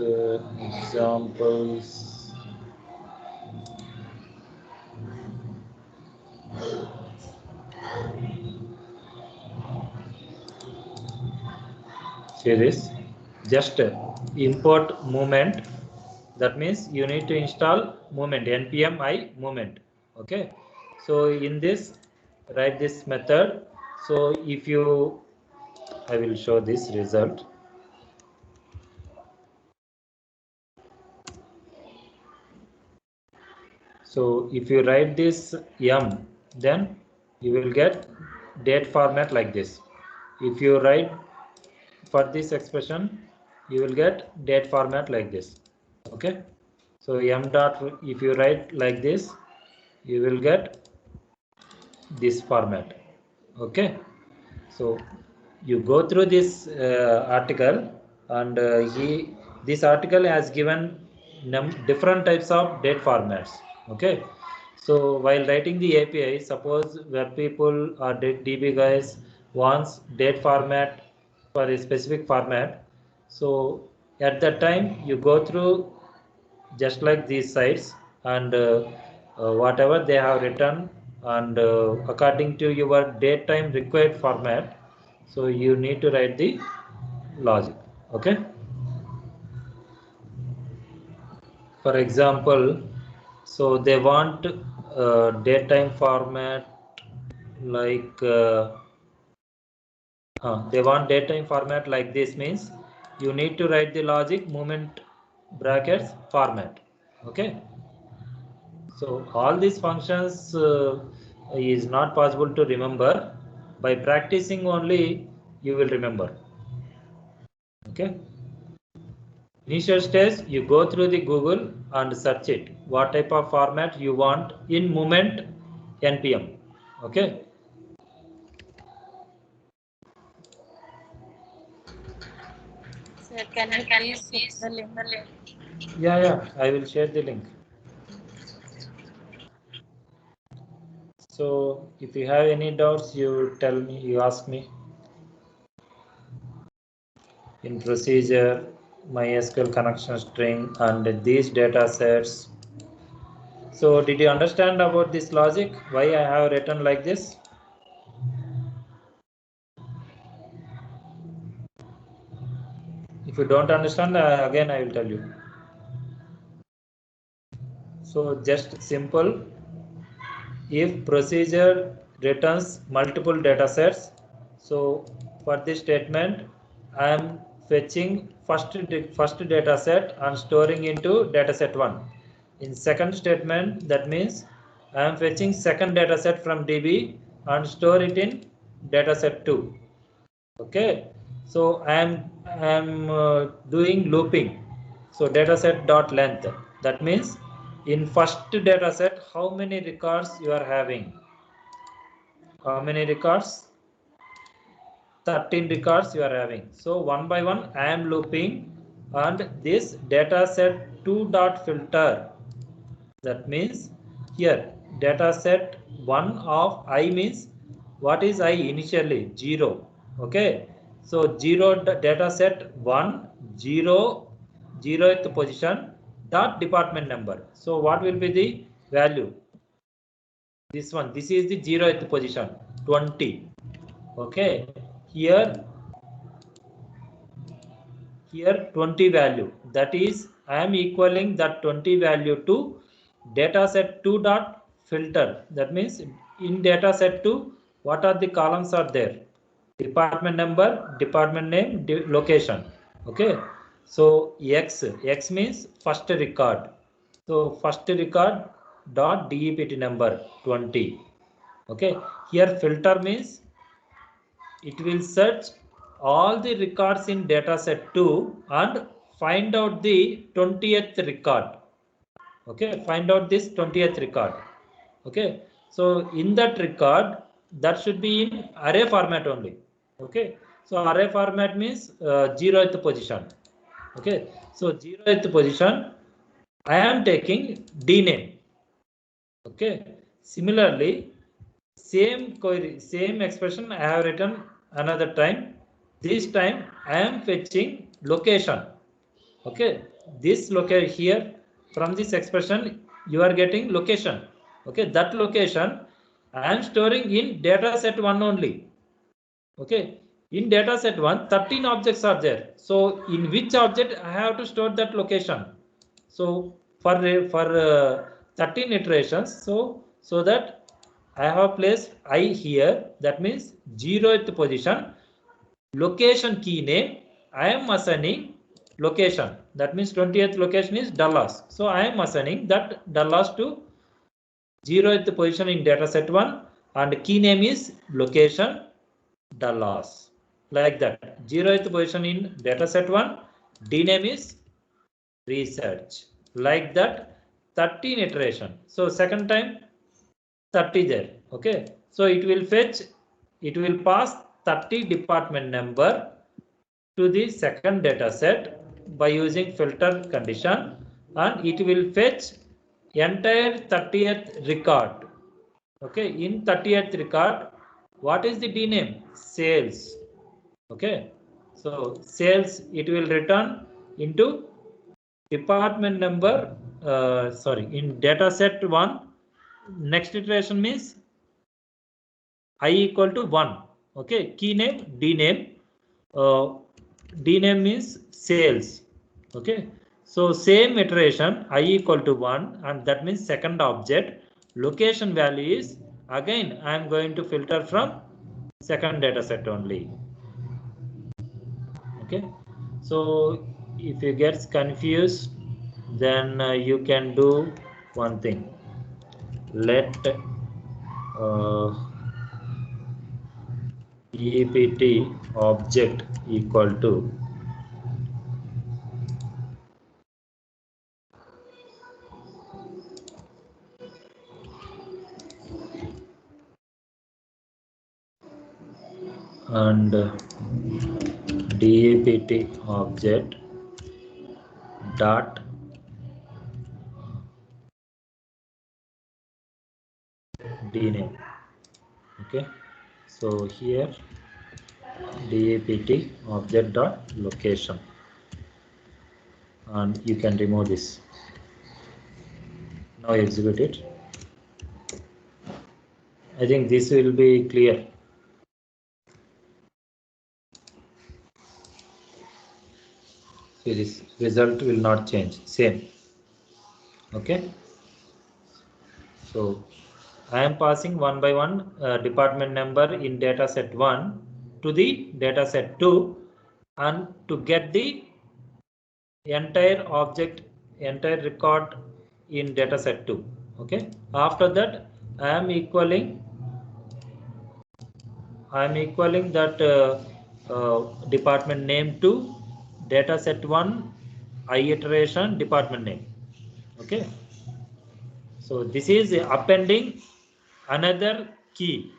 examples? See this, just import movement. That means you need to install movement, npm I movement. Okay, so in this write this method. So if you, I will show this result. So if you write this M, then you will get date format like this. If you write for this expression, you will get date format like this. Okay. So M dot, if you write like this, you will get this format. Okay. So you go through this article, and this article has given different types of date formats. Okay. So while writing the API, suppose web people or DB guys wants date format for a specific format. So at that time you go through just like these sites, and whatever they have written, and according to your date time required format, so you need to write the logic. Okay. For example, so they want date time format like they want date time format like this, means you need to write the logic moment brackets format. Okay. So all these functions is not possible to remember. By practicing only you will remember. Okay. Initial stage, you go through the Google and search it what type of format you want in moment npm. Okay. Sir, can you please share the link? Yeah, I will share the link. So if you have any doubts, you tell me, you ask me. In procedure, MySQL connection string and these data sets. So did you understand about this logic? Why I have written like this? If you don't understand, again I will tell you. So just simple. If procedure returns multiple data sets, so for this statement, I am fetching first data set and storing into data set 1. In second statement, that means I am fetching second data set from DB and store it in data set 2. Okay, so I am doing looping. So data set dot length, that means in first data set how many records you are having. How many records? 13 records you are having. So one by one I am looping, and this data set 2 dot filter, that means here data set 1 of I means what is I initially? 0. Okay, so 0 data set 1 0 0th position dot department number. So what will be the value? This one, this is the 0th position, 20. Okay, here 20 value, that is I am equaling that 20 value to data set 2 dot filter. That means in data set 2 what are the columns are there? Department number, department name, location. Okay, so x means first record. So first record dot dept number 20. Okay, here filter means it will search all the records in dataset 2 and find out the 20th record. Okay, find out this 20th record. Okay, so in that record, that should be in array format only. Okay, so array format means 0th position. Okay, so 0th position I am taking d name. Okay, similarly same query, same expression I have written another time. This time I am fetching location. Okay, this location here, from this expression you are getting location. Okay, that location I am storing in data set 1 only. Okay, in data set 1 13 objects are there. So in which object I have to store that location? So for 13 iterations, so that I have placed I here, that means 0th position, location key name, I am assigning location, that means 20th location is Dallas. So I am assigning that Dallas to 0th position in dataset 1 and key name is location Dallas. Like that. 0th position in dataset 1, D name is research. Like that, 13 iteration. So second time 30 there. Okay. So it will pass 30 department number to the second data set by using filter condition, and it will fetch entire 30th record. Okay, in 30th record, what is the D name? Sales. Okay, so sales, it will return into department number, in data set 1, next iteration means I equal to 1. Okay, key name, D name. D name means sales. Okay, so same iteration I equal to 1, and that means second object location value is, again I am going to filter from second data set only. Okay, so if you get confused, then you can do one thing. Let EPT object equal to and DAPT object dot D name. Okay, so here DAPT object dot location, and you can remove this. Now execute it. I think this will be clear. See, this result will not change, same. Okay, so I am passing one by one department number in data set 1 to the data set 2, and to get the entire object, entire record in data set 2. Okay, after that I am equaling that department name to data set 1 I iteration department name. Okay, so this is appending another key.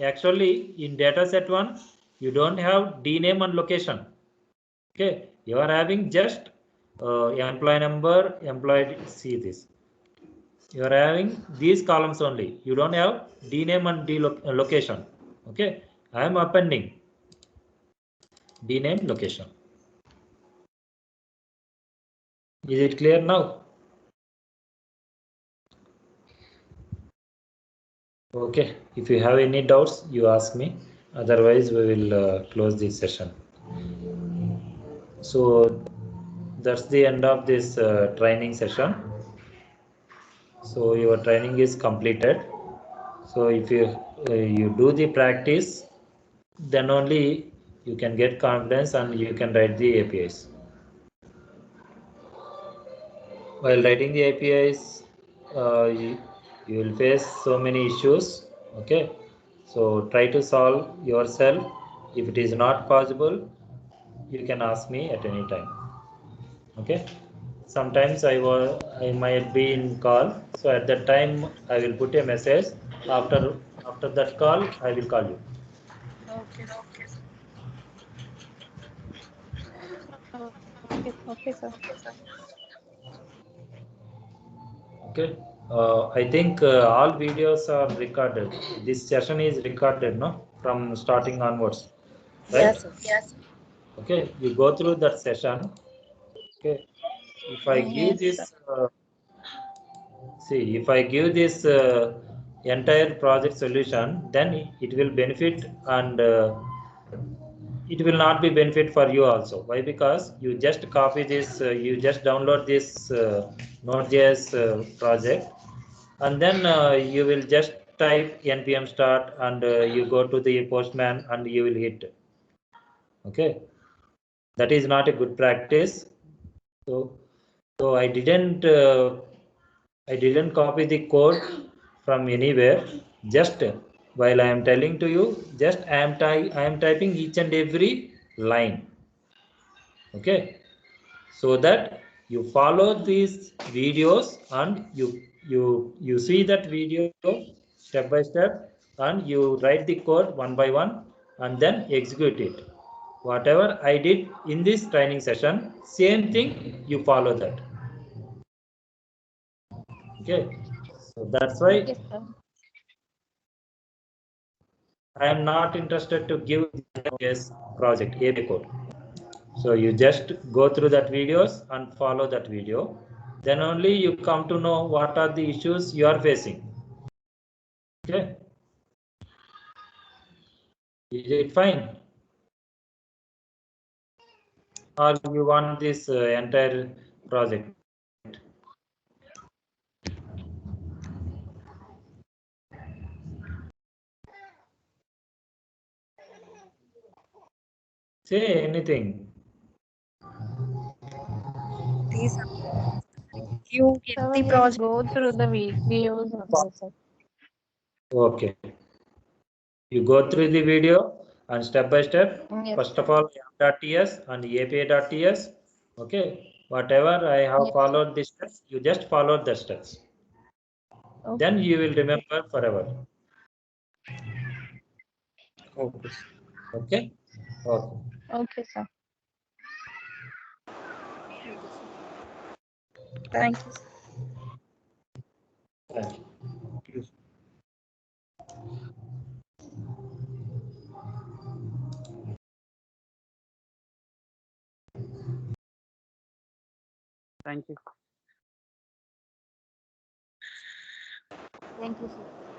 Actually in data set 1 you don't have D name and location. Okay, you are having just employee number, employee. See this, you are having these columns only. You don't have D name and location. Okay, I am appending D name, location. Is it clear now? Okay, if you have any doubts, you ask me. Otherwise, we will close this session. So that's the end of this training session. So your training is completed. So if you do the practice, then only you can get confidence and you can write the APIs. While writing the APIs, you will face so many issues. Okay, so try to solve yourself. If it is not possible, you can ask me at any time. Okay, sometimes I might be in call, so at that time I will put a message. After that call, I will call you. Okay. Okay, sir. Okay, I think all videos are recorded. This session is recorded, no, from starting onwards, right? Yes, sir. Yes. Okay, you go through that session. Okay, if I give Yes, sir. this, see, if I give this entire project solution, then it will benefit, and it will not be benefit for you also. Why? Because you just copy this, you just download this Node.js project, and then you will just type npm start, and you go to the Postman and you will hit. Okay, that is not a good practice. So I didn't copy the code from anywhere. Just while I am telling to you, just I am typing each and every line. Okay, so that you follow these videos and you see that video step by step, and you write the code one by one and then execute it. Whatever I did in this training session, same thing you follow that. Okay, so that's why Okay, sir. I am not interested to give this project API code. So you just go through that videos and follow that video. Then only you come to know what are the issues you are facing. Okay. Is it fine? Or you want this entire project? Say anything. Please, you get So the we just project. go through the videos only, sir. Okay. You go through the video and step by step. Yes, First sir. of all, app.ts and API.ts. Okay. Whatever I have Yes, followed the steps, you just follow the steps. okay. Then you will remember forever. Okay. Okay. Okay. Okay, sir. Thank you. Thank you. Thank you. Thank you, sir.